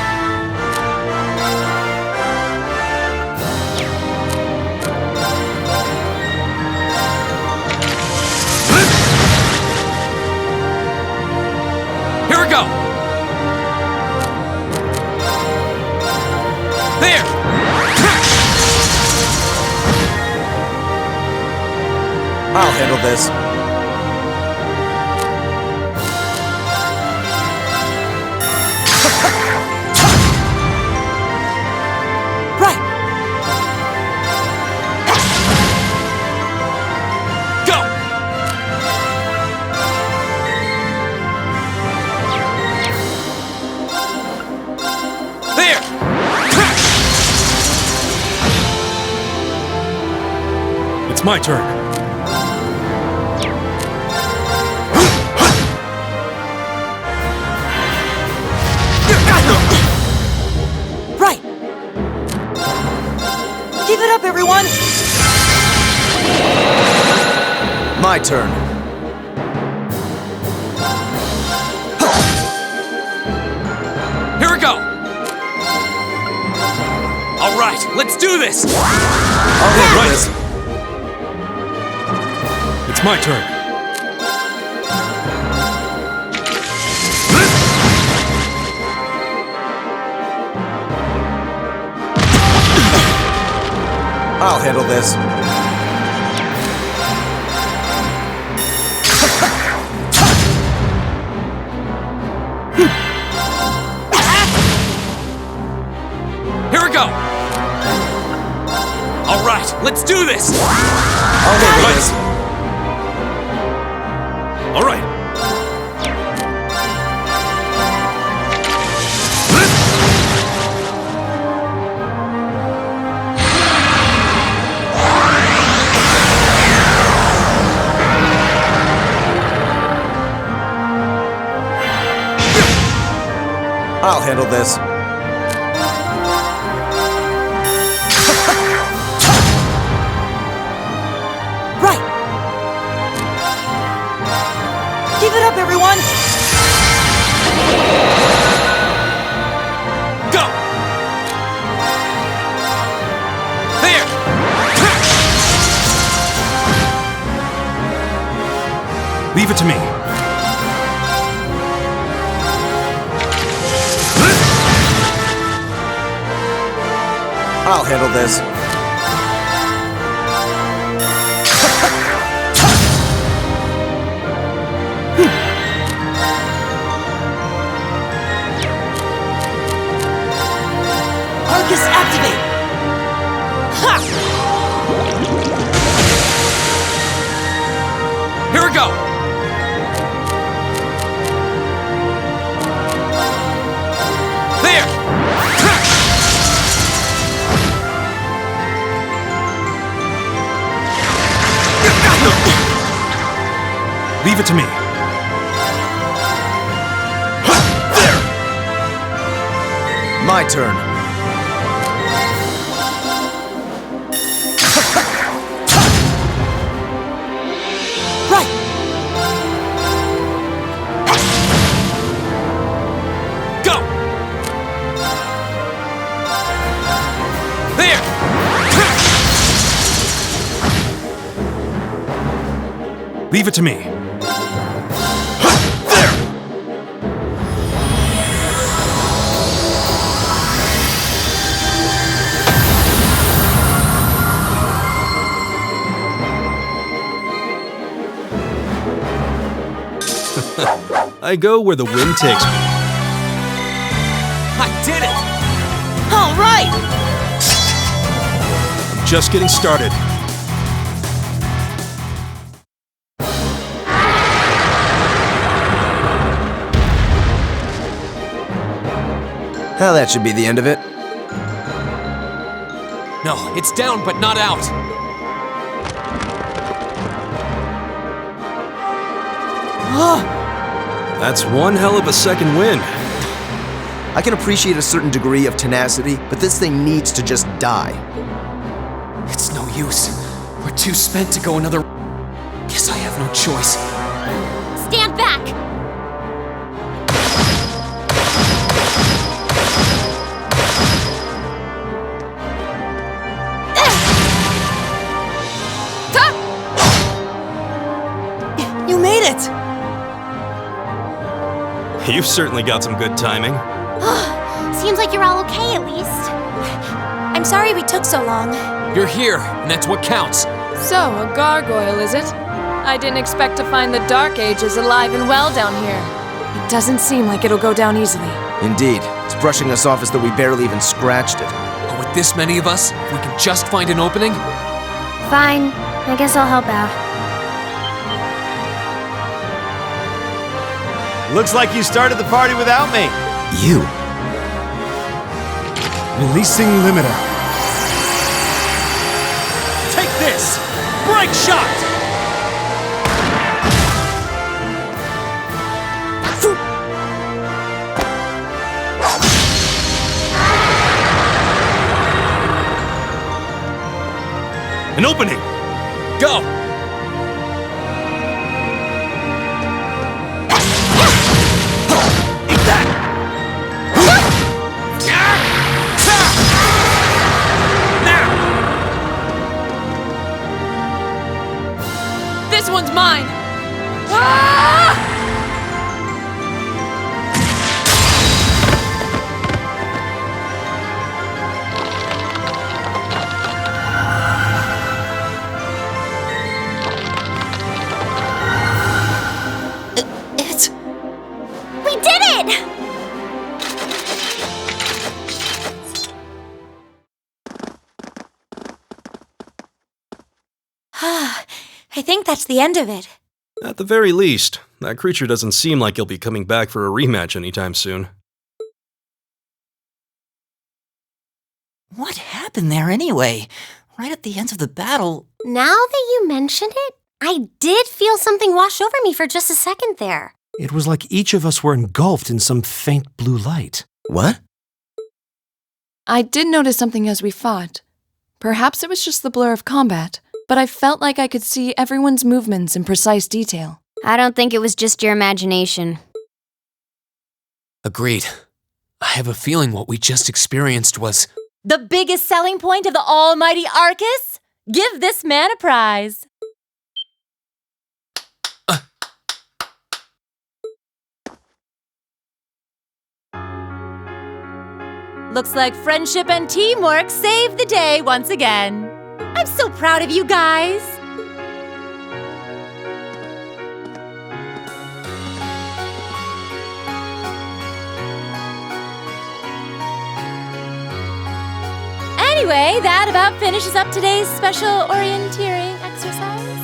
Here we go. There. I'll handle this. Right. Go. There. It's my turn. Right. Give it up, everyone. My turn. Here we go. All right, let's do this. I'll handle this. It's my turn. I'll handle this. Here we go. All right, let's do this. I'll handle this. All right. I'll handle this. Right. Give it up, everyone. Go. There. Leave it to me. I'll handle this. Arcus, activate! Ha! Here we go! There! Leave it to me. My turn. Right! Go! There! Leave it to me. I go where the wind takes me. I did it! All right! I'm just getting started. Well, that should be the end of it. No, it's down but not out. That's one hell of a second win. I can appreciate a certain degree of tenacity, but this thing needs to just die. It's no use. We're too spent to go another. Guess I have no choice. Stand back! You made it! You've certainly got some good timing. Seems like you're all okay at least. I'm sorry we took so long. You're here, and that's what counts. So, a gargoyle, is it? I didn't expect to find the Dark Ages alive and well down here. It doesn't seem like it'll go down easily. Indeed. It's brushing us off as though we barely even scratched it. But with this many of us, if we can just find an opening. Fine. I guess I'll help out. Looks like you started the party without me. You? Releasing limiter. Take this! Break shot! An opening! Go! Eat that! This one's mine! Ah! We did it! I think that's the end of it. At the very least, that creature doesn't seem like he'll be coming back for a rematch anytime soon. What happened there anyway? Right at the end of the battle. Now that you mention it, I did feel something wash over me for just a second there. It was like each of us were engulfed in some faint blue light. What? I did notice something as we fought. Perhaps it was just the blur of combat, but I felt like I could see everyone's movements in precise detail. I don't think it was just your imagination. Agreed. I have a feeling what we just experienced was. The biggest selling point of the almighty Arcus? Give this man a prize. Looks like friendship and teamwork saved the day once again. I'm so proud of you guys. Anyway, that about finishes up today's special orienteering exercise.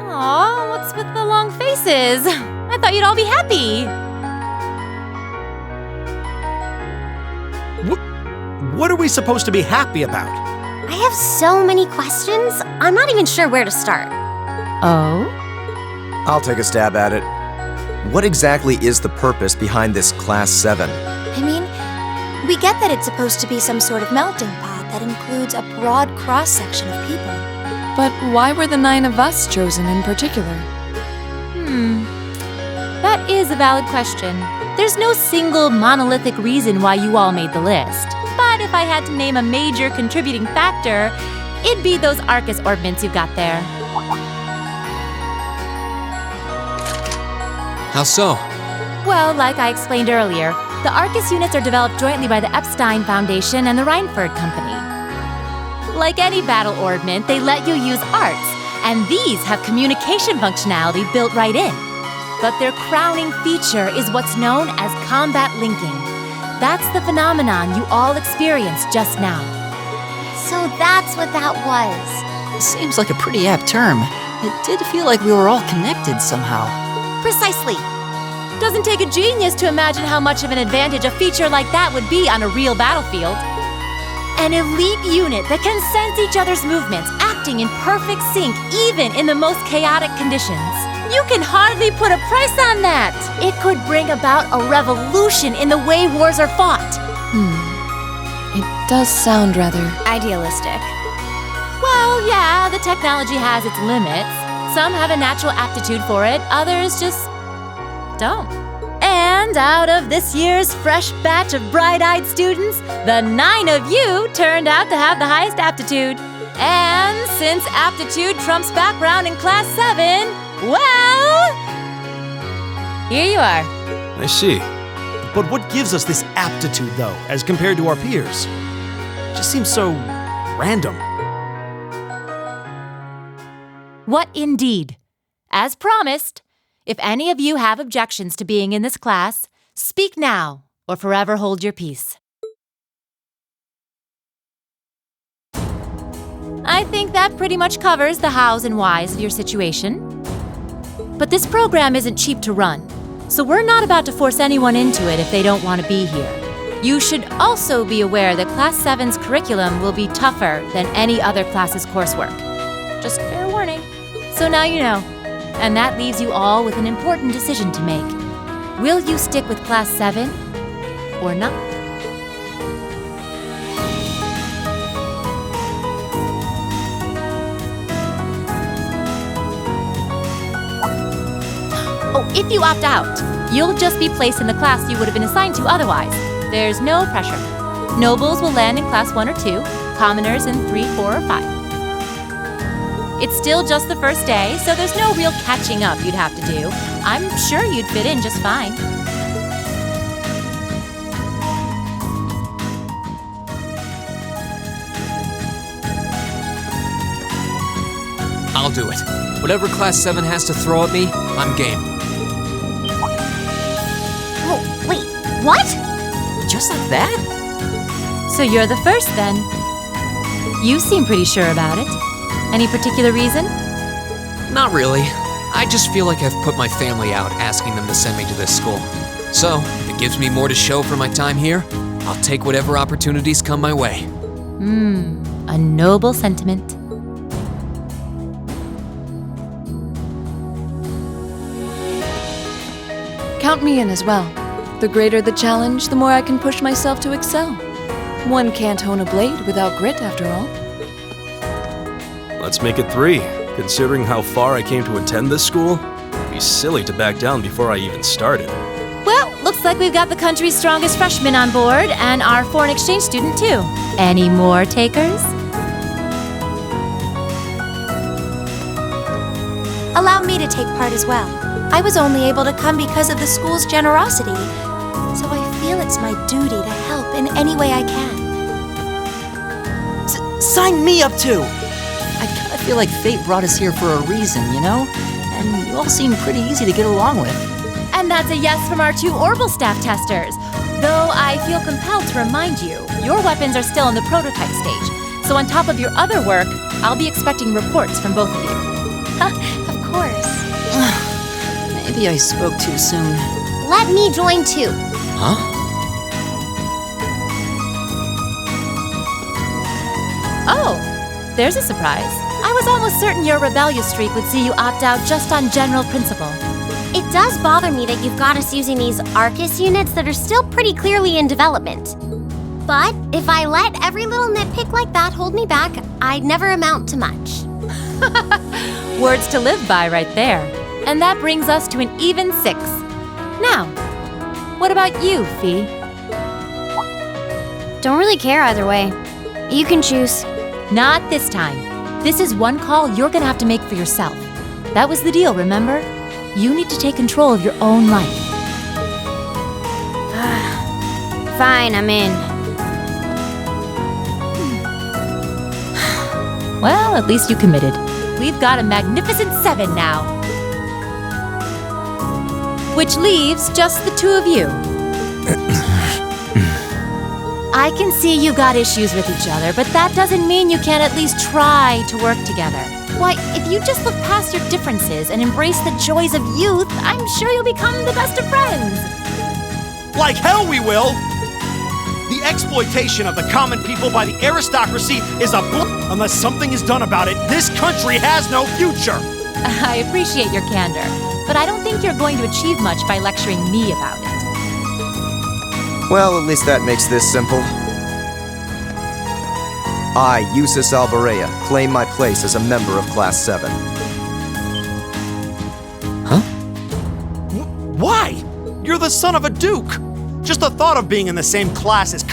Aw, what's with the long faces? I thought you'd all be happy. What are we supposed to be happy about? I have so many questions, I'm not even sure where to start. Oh? I'll take a stab at it. What exactly is the purpose behind this Class 7? I mean, we get that it's supposed to be some sort of melting pot that includes a broad cross-section of people. But why were the 9 of us chosen in particular? That is a valid question. There's no single monolithic reason why you all made the list. But if I had to name a major contributing factor, it'd be those Arcus orbments you've got there. How so? Well, like I explained earlier, the Arcus units are developed jointly by the Epstein Foundation and the Reinford Company. Like any battle orbment, they let you use arts, and these have communication functionality built right in. But their crowning feature is what's known as combat linking. That's the phenomenon you all experienced just now. So that's what that was. Seems like a pretty apt term. It did feel like we were all connected somehow. Precisely. Doesn't take a genius to imagine how much of an advantage a feature like that would be on a real battlefield. An elite unit that can sense each other's movements, acting in perfect sync even in the most chaotic conditions. You can hardly put a price on that. It could bring about a revolution in the way wars are fought. It does sound rather idealistic. Well, yeah, the technology has its limits. Some have a natural aptitude for it, others just don't. And out of this year's fresh batch of bright-eyed students, the 9 of you turned out to have the highest aptitude. And since aptitude trumps background in Class 7, well, here you are. I see. But what gives us this aptitude, though, as compared to our peers? It just seems so random. What indeed? As promised, if any of you have objections to being in this class, speak now or forever hold your peace. I think that pretty much covers the hows and whys of your situation. But this program isn't cheap to run, so we're not about to force anyone into it if they don't want to be here. You should also be aware that Class 7's curriculum will be tougher than any other class's coursework. Just fair warning. So now you know. And that leaves you all with an important decision to make. Will you stick with Class 7 or not? Oh, if you opt out, you'll just be placed in the class you would have been assigned to otherwise. There's no pressure. Nobles will land in Class 1 or 2, commoners in 3, 4, or 5. It's still just the first day, so there's no real catching up you'd have to do. I'm sure you'd fit in just fine. I'll do it. Whatever Class 7 has to throw at me, I'm game. Oh, wait, what? Just like that? So you're the first then. You seem pretty sure about it. Any particular reason? Not really. I just feel like I've put my family out asking them to send me to this school. So, if it gives me more to show for my time here, I'll take whatever opportunities come my way. A noble sentiment. Count me in as well. The greater the challenge, the more I can push myself to excel. One can't hone a blade without grit, after all. Let's make it 3. Considering how far I came to attend this school, it'd be silly to back down before I even started. Well, looks like we've got the country's strongest freshman on board and our foreign exchange student too. Any more takers? Allow me to take part as well. I was only able to come because of the school's generosity. it's my duty to help in any way I can. Sign me up too! I kinda feel like fate brought us here for a reason, you know? And you all seem pretty easy to get along with. And that's a yes from our 2 Orbital staff testers. Though I feel compelled to remind you, your weapons are still in the prototype stage. So on top of your other work, I'll be expecting reports from both of you. Of course. Maybe I spoke too soon. Let me join too. Huh? Oh, there's a surprise. I was almost certain your rebellious streak would see you opt out just on general principle. It does bother me that you've got us using these Arcus units that are still pretty clearly in development. But if I let every little nitpick like that hold me back, I'd never amount to much. Words to live by right there. And that brings us to an even 6. Now, what about you, Fee? Don't really care either way. You can choose. Not this time. This is one call you're gonna have to make for yourself. That was the deal, remember? You need to take control of your own life. Fine, I'm in. Well, at least you committed. We've got a magnificent 7 now. Which leaves just the 2 of you. I can see you got issues with each other, but that doesn't mean you can't at least try to work together. Why, if you just look past your differences and embrace the joys of youth, I'm sure you'll become the best of friends. Like hell we will! The exploitation of the common people by the aristocracy is unless something is done about it, this country has no future! I appreciate your candor, but I don't think you're going to achieve much by lecturing me about it. Well, at least that makes this simple. I, Eustace Alberea, claim my place as a member of Class 7. Huh? Why? You're the son of a duke! Just the thought of being in the same class as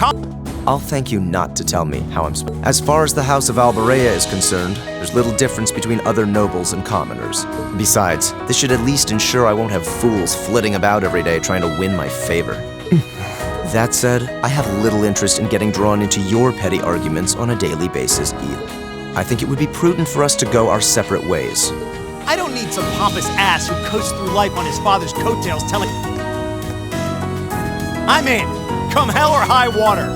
I'll thank you not to tell me how I'm As far as the House of Alberea is concerned, there's little difference between other nobles and commoners. Besides, this should at least ensure I won't have fools flitting about every day trying to win my favor. That said, I have little interest in getting drawn into your petty arguments on a daily basis either. I think it would be prudent for us to go our separate ways. I don't need some pompous ass who coasts through life on his father's coattails telling... I'm in! Come hell or high water!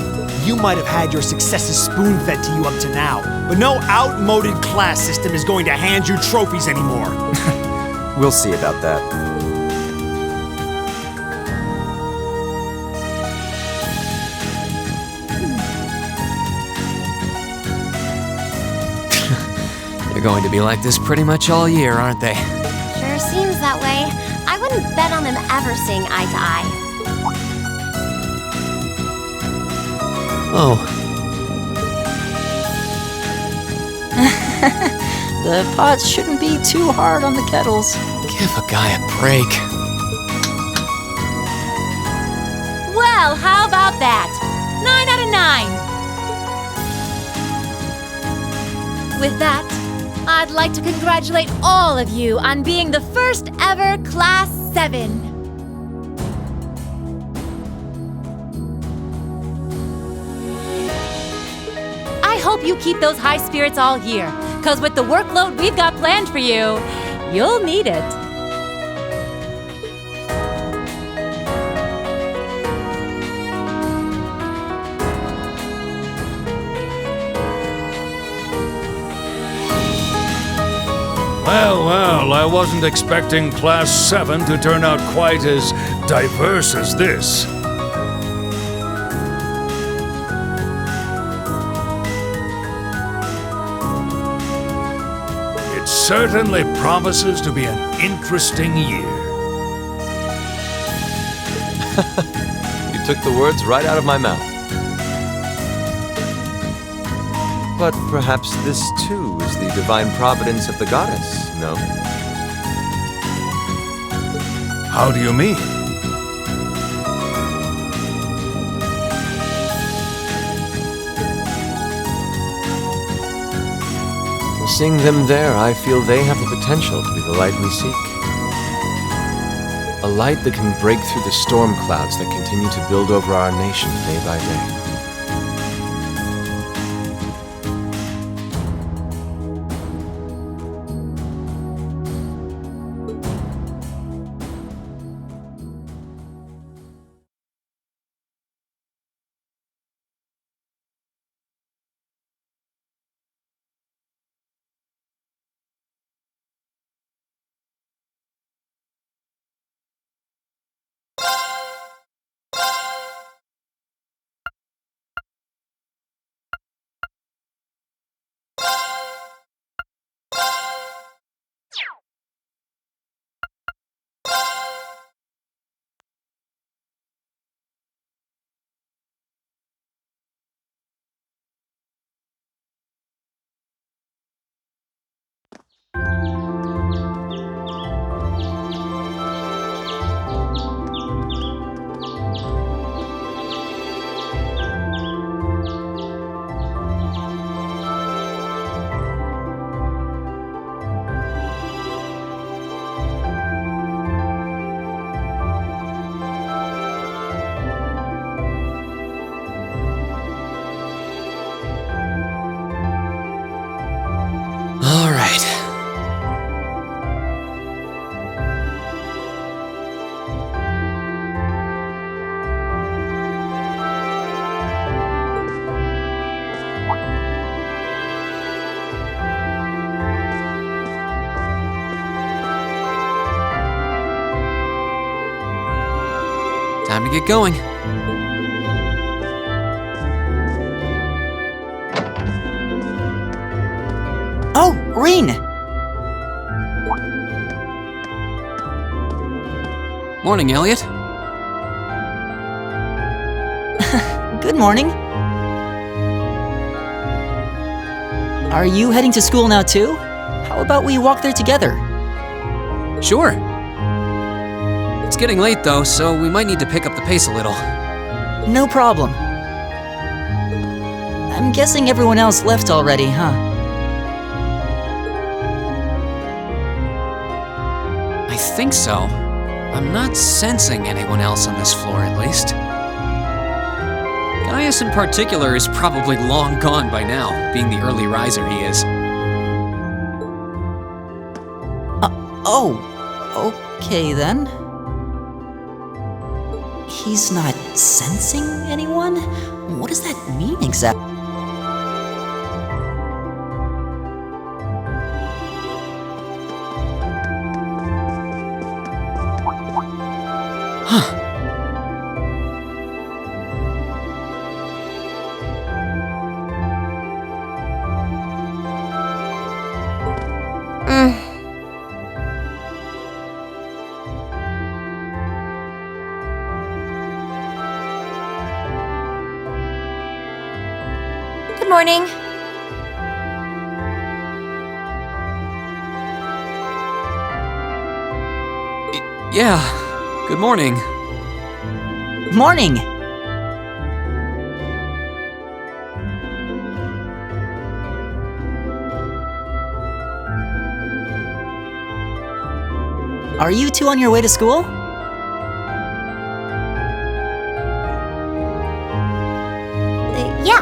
You might have had your successes spoon-fed to you up to now, but no outmoded class system is going to hand you trophies anymore. We'll see about that. They're going to be like this pretty much all year, aren't they? Sure seems that way. I wouldn't bet on them ever seeing eye to eye. Oh. The pots shouldn't be too hard on the kettles. Give a guy a break. Well, how about that? 9 out of 9. With that, I'd like to congratulate all of you on being the first ever Class 7. I hope you keep those high spirits all year, because with the workload we've got planned for you, you'll need it. Well, I wasn't expecting Class 7 to turn out quite as diverse as this. It certainly promises to be an interesting year. You took the words right out of my mouth. But perhaps this too is the divine providence of the goddess, no? How do you mean? Seeing them there, I feel they have the potential to be the light we seek. A light that can break through the storm clouds that continue to build over our nation day by day. Time to get going. Oh, Rean! Morning, Elliot. Good morning. Are you heading to school now too? How about we walk there together? Sure. It's getting late though, so we might need to pick up the pace a little. No problem. I'm guessing everyone else left already, huh? I think so. I'm not sensing anyone else on this floor, at least. Gaius in particular is probably long gone by now, being the early riser he is. Okay then. He's not sensing anyone? What does that mean exactly? Good morning. Yeah, good morning. Morning! Are you two on your way to school? Yeah.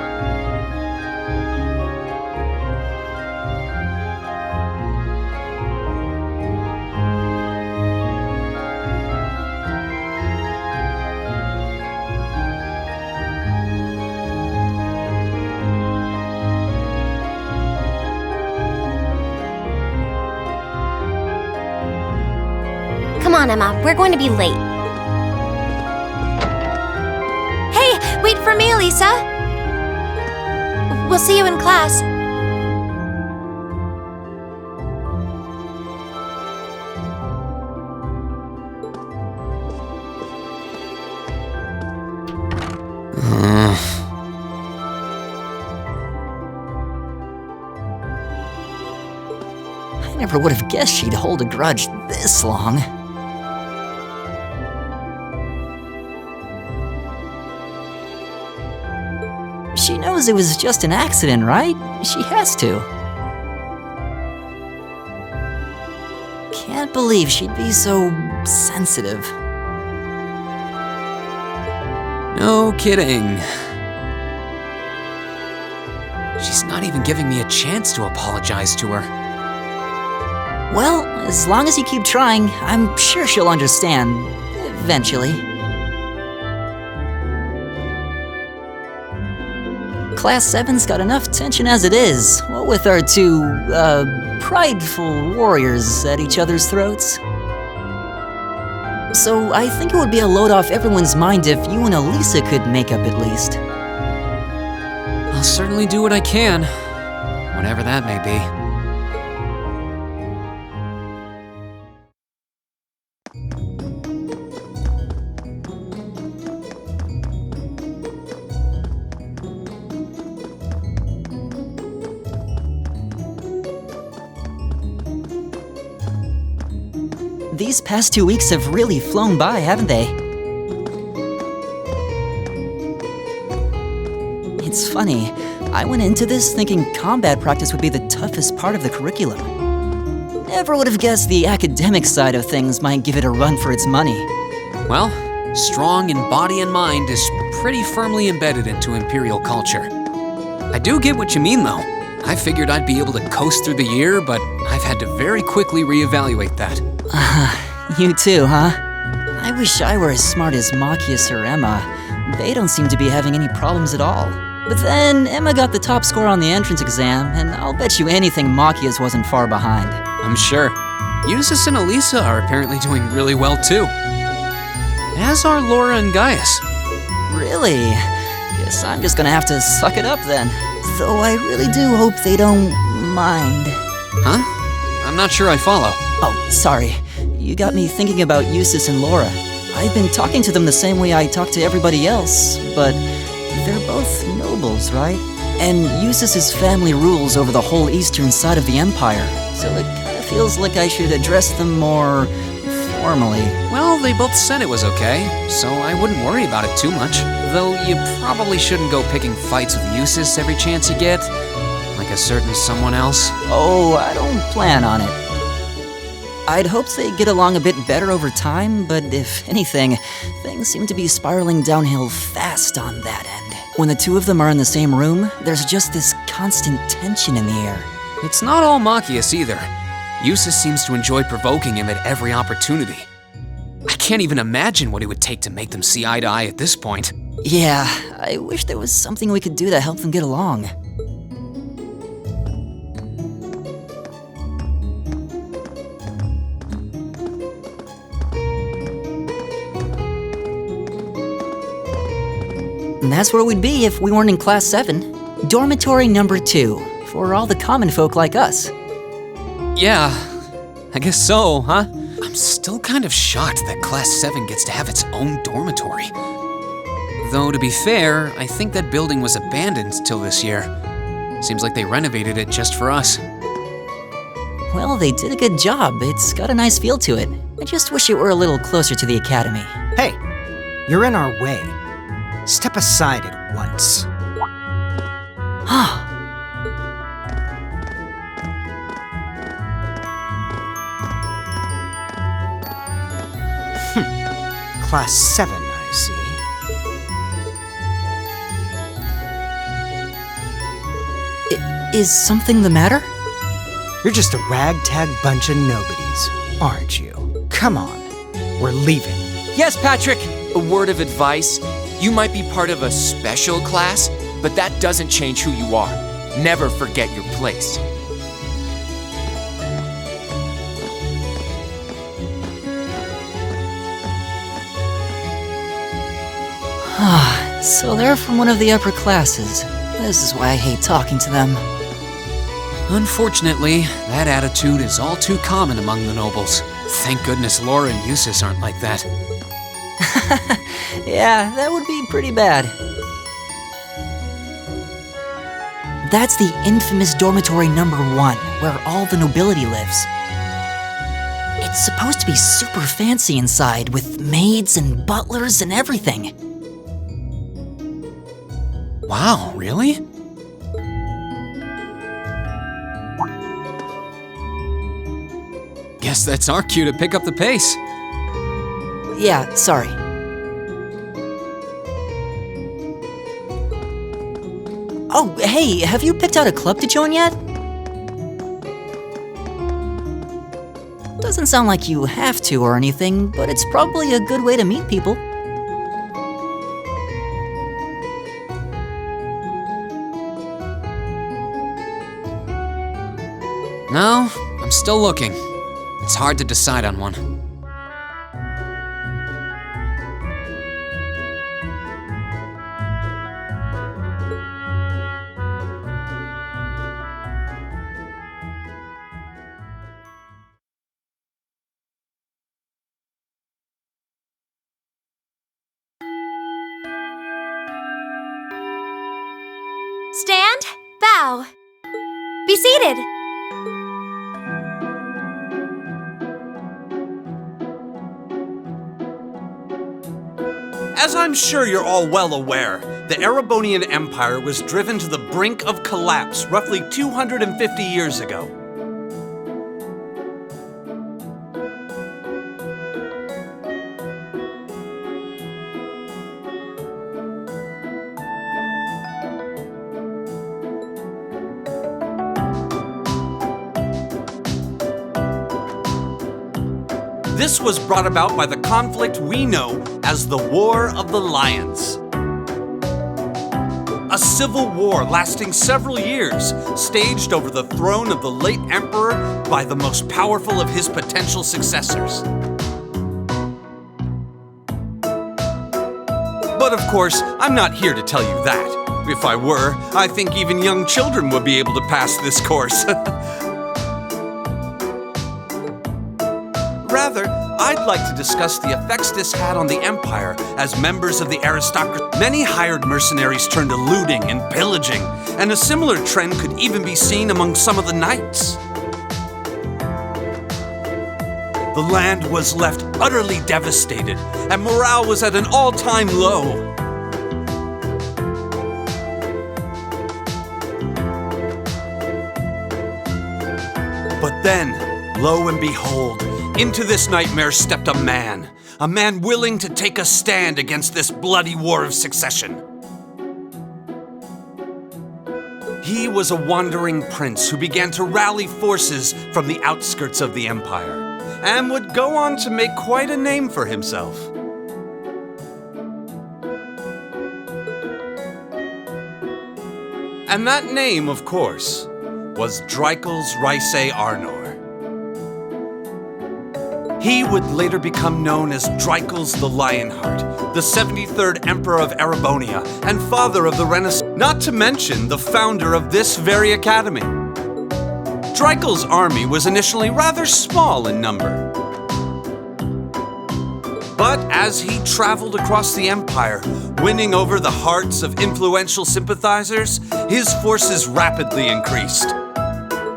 Come on, Emma. We're going to be late. Hey, wait for me, Lisa. We'll see you in class. I never would have guessed she'd hold a grudge this long. She knows it was just an accident, right? She has to. can't believe she'd be so sensitive. No kidding. She's not even giving me a chance to apologize to her. Well, as long as you keep trying, I'm sure she'll understand. Eventually. Class 7's got enough tension as it is, what with our two, prideful warriors at each other's throats. So I think it would be a load off everyone's mind if you and Elisa could make up at least. I'll certainly do what I can, whatever that may be. These past 2 weeks have really flown by, haven't they? It's funny, I went into this thinking combat practice would be the toughest part of the curriculum. Never would have guessed the academic side of things might give it a run for its money. Well, strong in body and mind is pretty firmly embedded into Imperial culture. I do get what you mean, though. I figured I'd be able to coast through the year, but I've had to very quickly reevaluate that. You too, huh? I wish I were as smart as Machias or Emma. They don't seem to be having any problems at all. But then, Emma got the top score on the entrance exam, and I'll bet you anything Machias wasn't far behind. I'm sure. Eustace and Elisa are apparently doing really well too. As are Laura and Gaius. Really? Guess I'm just gonna have to suck it up then. Though I really do hope they don't mind. Huh? I'm not sure I follow. Oh, sorry. You got me thinking about Eustace and Laura. I've been talking to them the same way I talk to everybody else, but they're both nobles, right? And Eustace's family rules over the whole eastern side of the Empire, so it kind of feels like I should address them more formally. Well, they both said it was okay, so I wouldn't worry about it too much. Though you probably shouldn't go picking fights with Eustace every chance you get, like a certain someone else. Oh, I don't plan on it. I'd hoped they'd get along a bit better over time, but if anything, things seem to be spiraling downhill fast on that end. When the two of them are in the same room, there's just this constant tension in the air. It's not all Machias either. Eustace seems to enjoy provoking him at every opportunity. I can't even imagine what it would take to make them see eye to eye at this point. Yeah, I wish there was something we could do to help them get along. And that's where we'd be if we weren't in Class 7. Dormitory number 2, for all the common folk like us. Yeah, I guess so, huh? I'm still kind of shocked that Class 7 gets to have its own dormitory. Though, to be fair, I think that building was abandoned till this year. Seems like they renovated it just for us. Well, they did a good job. It's got a nice feel to it. I just wish it were a little closer to the academy. Hey, you're in our way. Step aside at once. Class 7, I see. Is something the matter? You're just a ragtag bunch of nobodies, aren't you? Come on, we're leaving. Yes, Patrick! A word of advice. You might be part of a special class, but that doesn't change who you are. Never forget your place. So they're from one of the upper classes. This is why I hate talking to them. Unfortunately, that attitude is all too common among the nobles. Thank goodness Laura and Eustace aren't like that. Yeah, that would be pretty bad. That's the infamous dormitory number 1, where all the nobility lives. It's supposed to be super fancy inside, with maids and butlers and everything. Wow, really? Guess that's our cue to pick up the pace. Yeah, sorry. Oh, hey, have you picked out a club to join yet? Doesn't sound like you have to or anything, but it's probably a good way to meet people. No, I'm still looking. It's hard to decide on one. Stand, bow. Be seated. As I'm sure you're all well aware, the Erebonian Empire was driven to the brink of collapse roughly 250 years ago. This was brought about by the conflict we know as the War of the Lions. A civil war lasting several years, staged over the throne of the late emperor by the most powerful of his potential successors. But of course, I'm not here to tell you that. If I were, I think even young children would be able to pass this course. Rather, I'd like to discuss the effects this had on the Empire as members of the aristocracy. Many hired mercenaries turned to looting and pillaging, and a similar trend could even be seen among some of the knights. The land was left utterly devastated, and morale was at an all-time low. But then, lo and behold, into this nightmare stepped a man willing to take a stand against this bloody war of succession. He was a wandering prince who began to rally forces from the outskirts of the empire, and would go on to make quite a name for himself. And that name, of course, was Drycles Rhysei Arnor. He would later become known as Drycles the Lionheart, the 73rd Emperor of Erebonia and father of the Renaissance, not to mention the founder of this very academy. Drycles' army was initially rather small in number. But as he traveled across the Empire, winning over the hearts of influential sympathizers, his forces rapidly increased.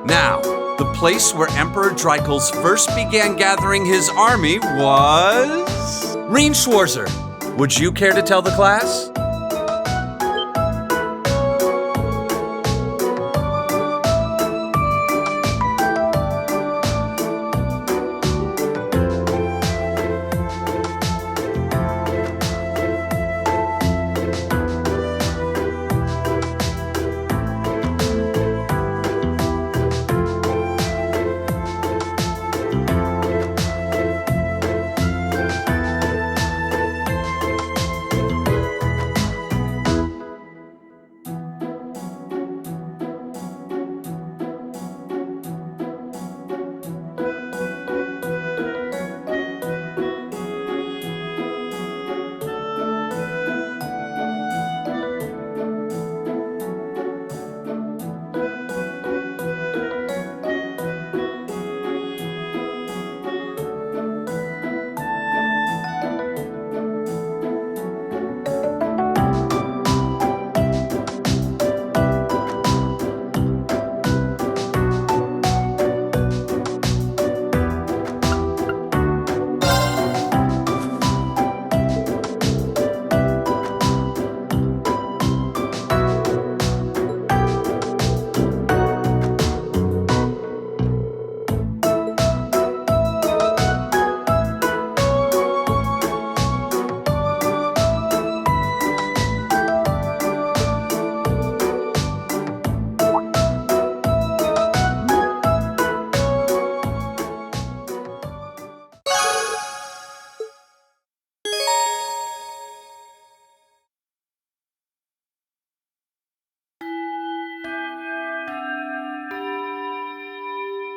Now, the place where Emperor Drycles first began gathering his army was... Reen Schwarzer, would you care to tell the class?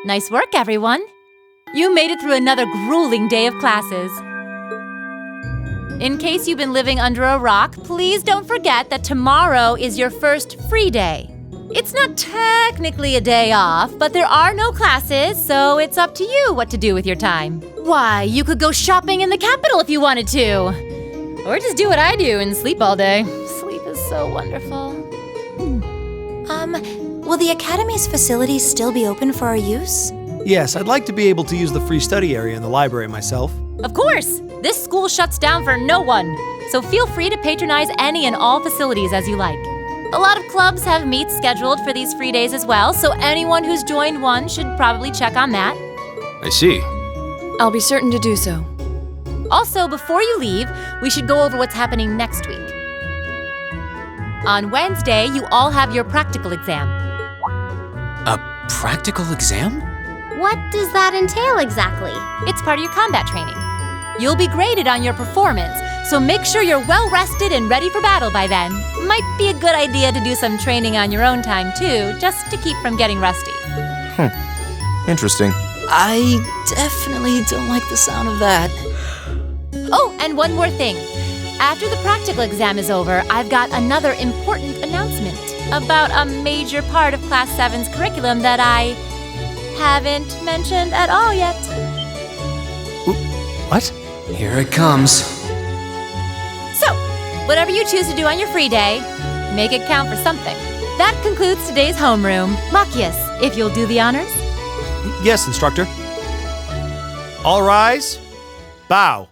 Nice work, everyone. You made it through another grueling day of classes. In case you've been living under a rock, please don't forget that tomorrow is your first free day. It's not technically a day off, but there are no classes, so it's up to you what to do with your time. Why, you could go shopping in the capital if you wanted to. Or just do what I do and sleep all day. Sleep is so wonderful. Will the Academy's facilities still be open for our use? Yes, I'd like to be able to use the free study area in the library myself. Of course! This school shuts down for no one, so feel free to patronize any and all facilities as you like. A lot of clubs have meets scheduled for these free days as well, so anyone who's joined one should probably check on that. I see. I'll be certain to do so. Also, before you leave, we should go over what's happening next week. On Wednesday, you all have your practical exam. A practical exam? What does that entail exactly? It's part of your combat training. You'll be graded on your performance, so make sure you're well rested and ready for battle by then. Might be a good idea to do some training on your own time too, just to keep from getting rusty. Interesting. I definitely don't like the sound of that. Oh, and one more thing. After the practical exam is over, I've got another important announcement about a major part of Class 7's curriculum that I haven't mentioned at all yet. What? Here it comes. So, whatever you choose to do on your free day, make it count for something. That concludes today's homeroom. Machias, if you'll do the honors. Yes, instructor. All rise. Bow.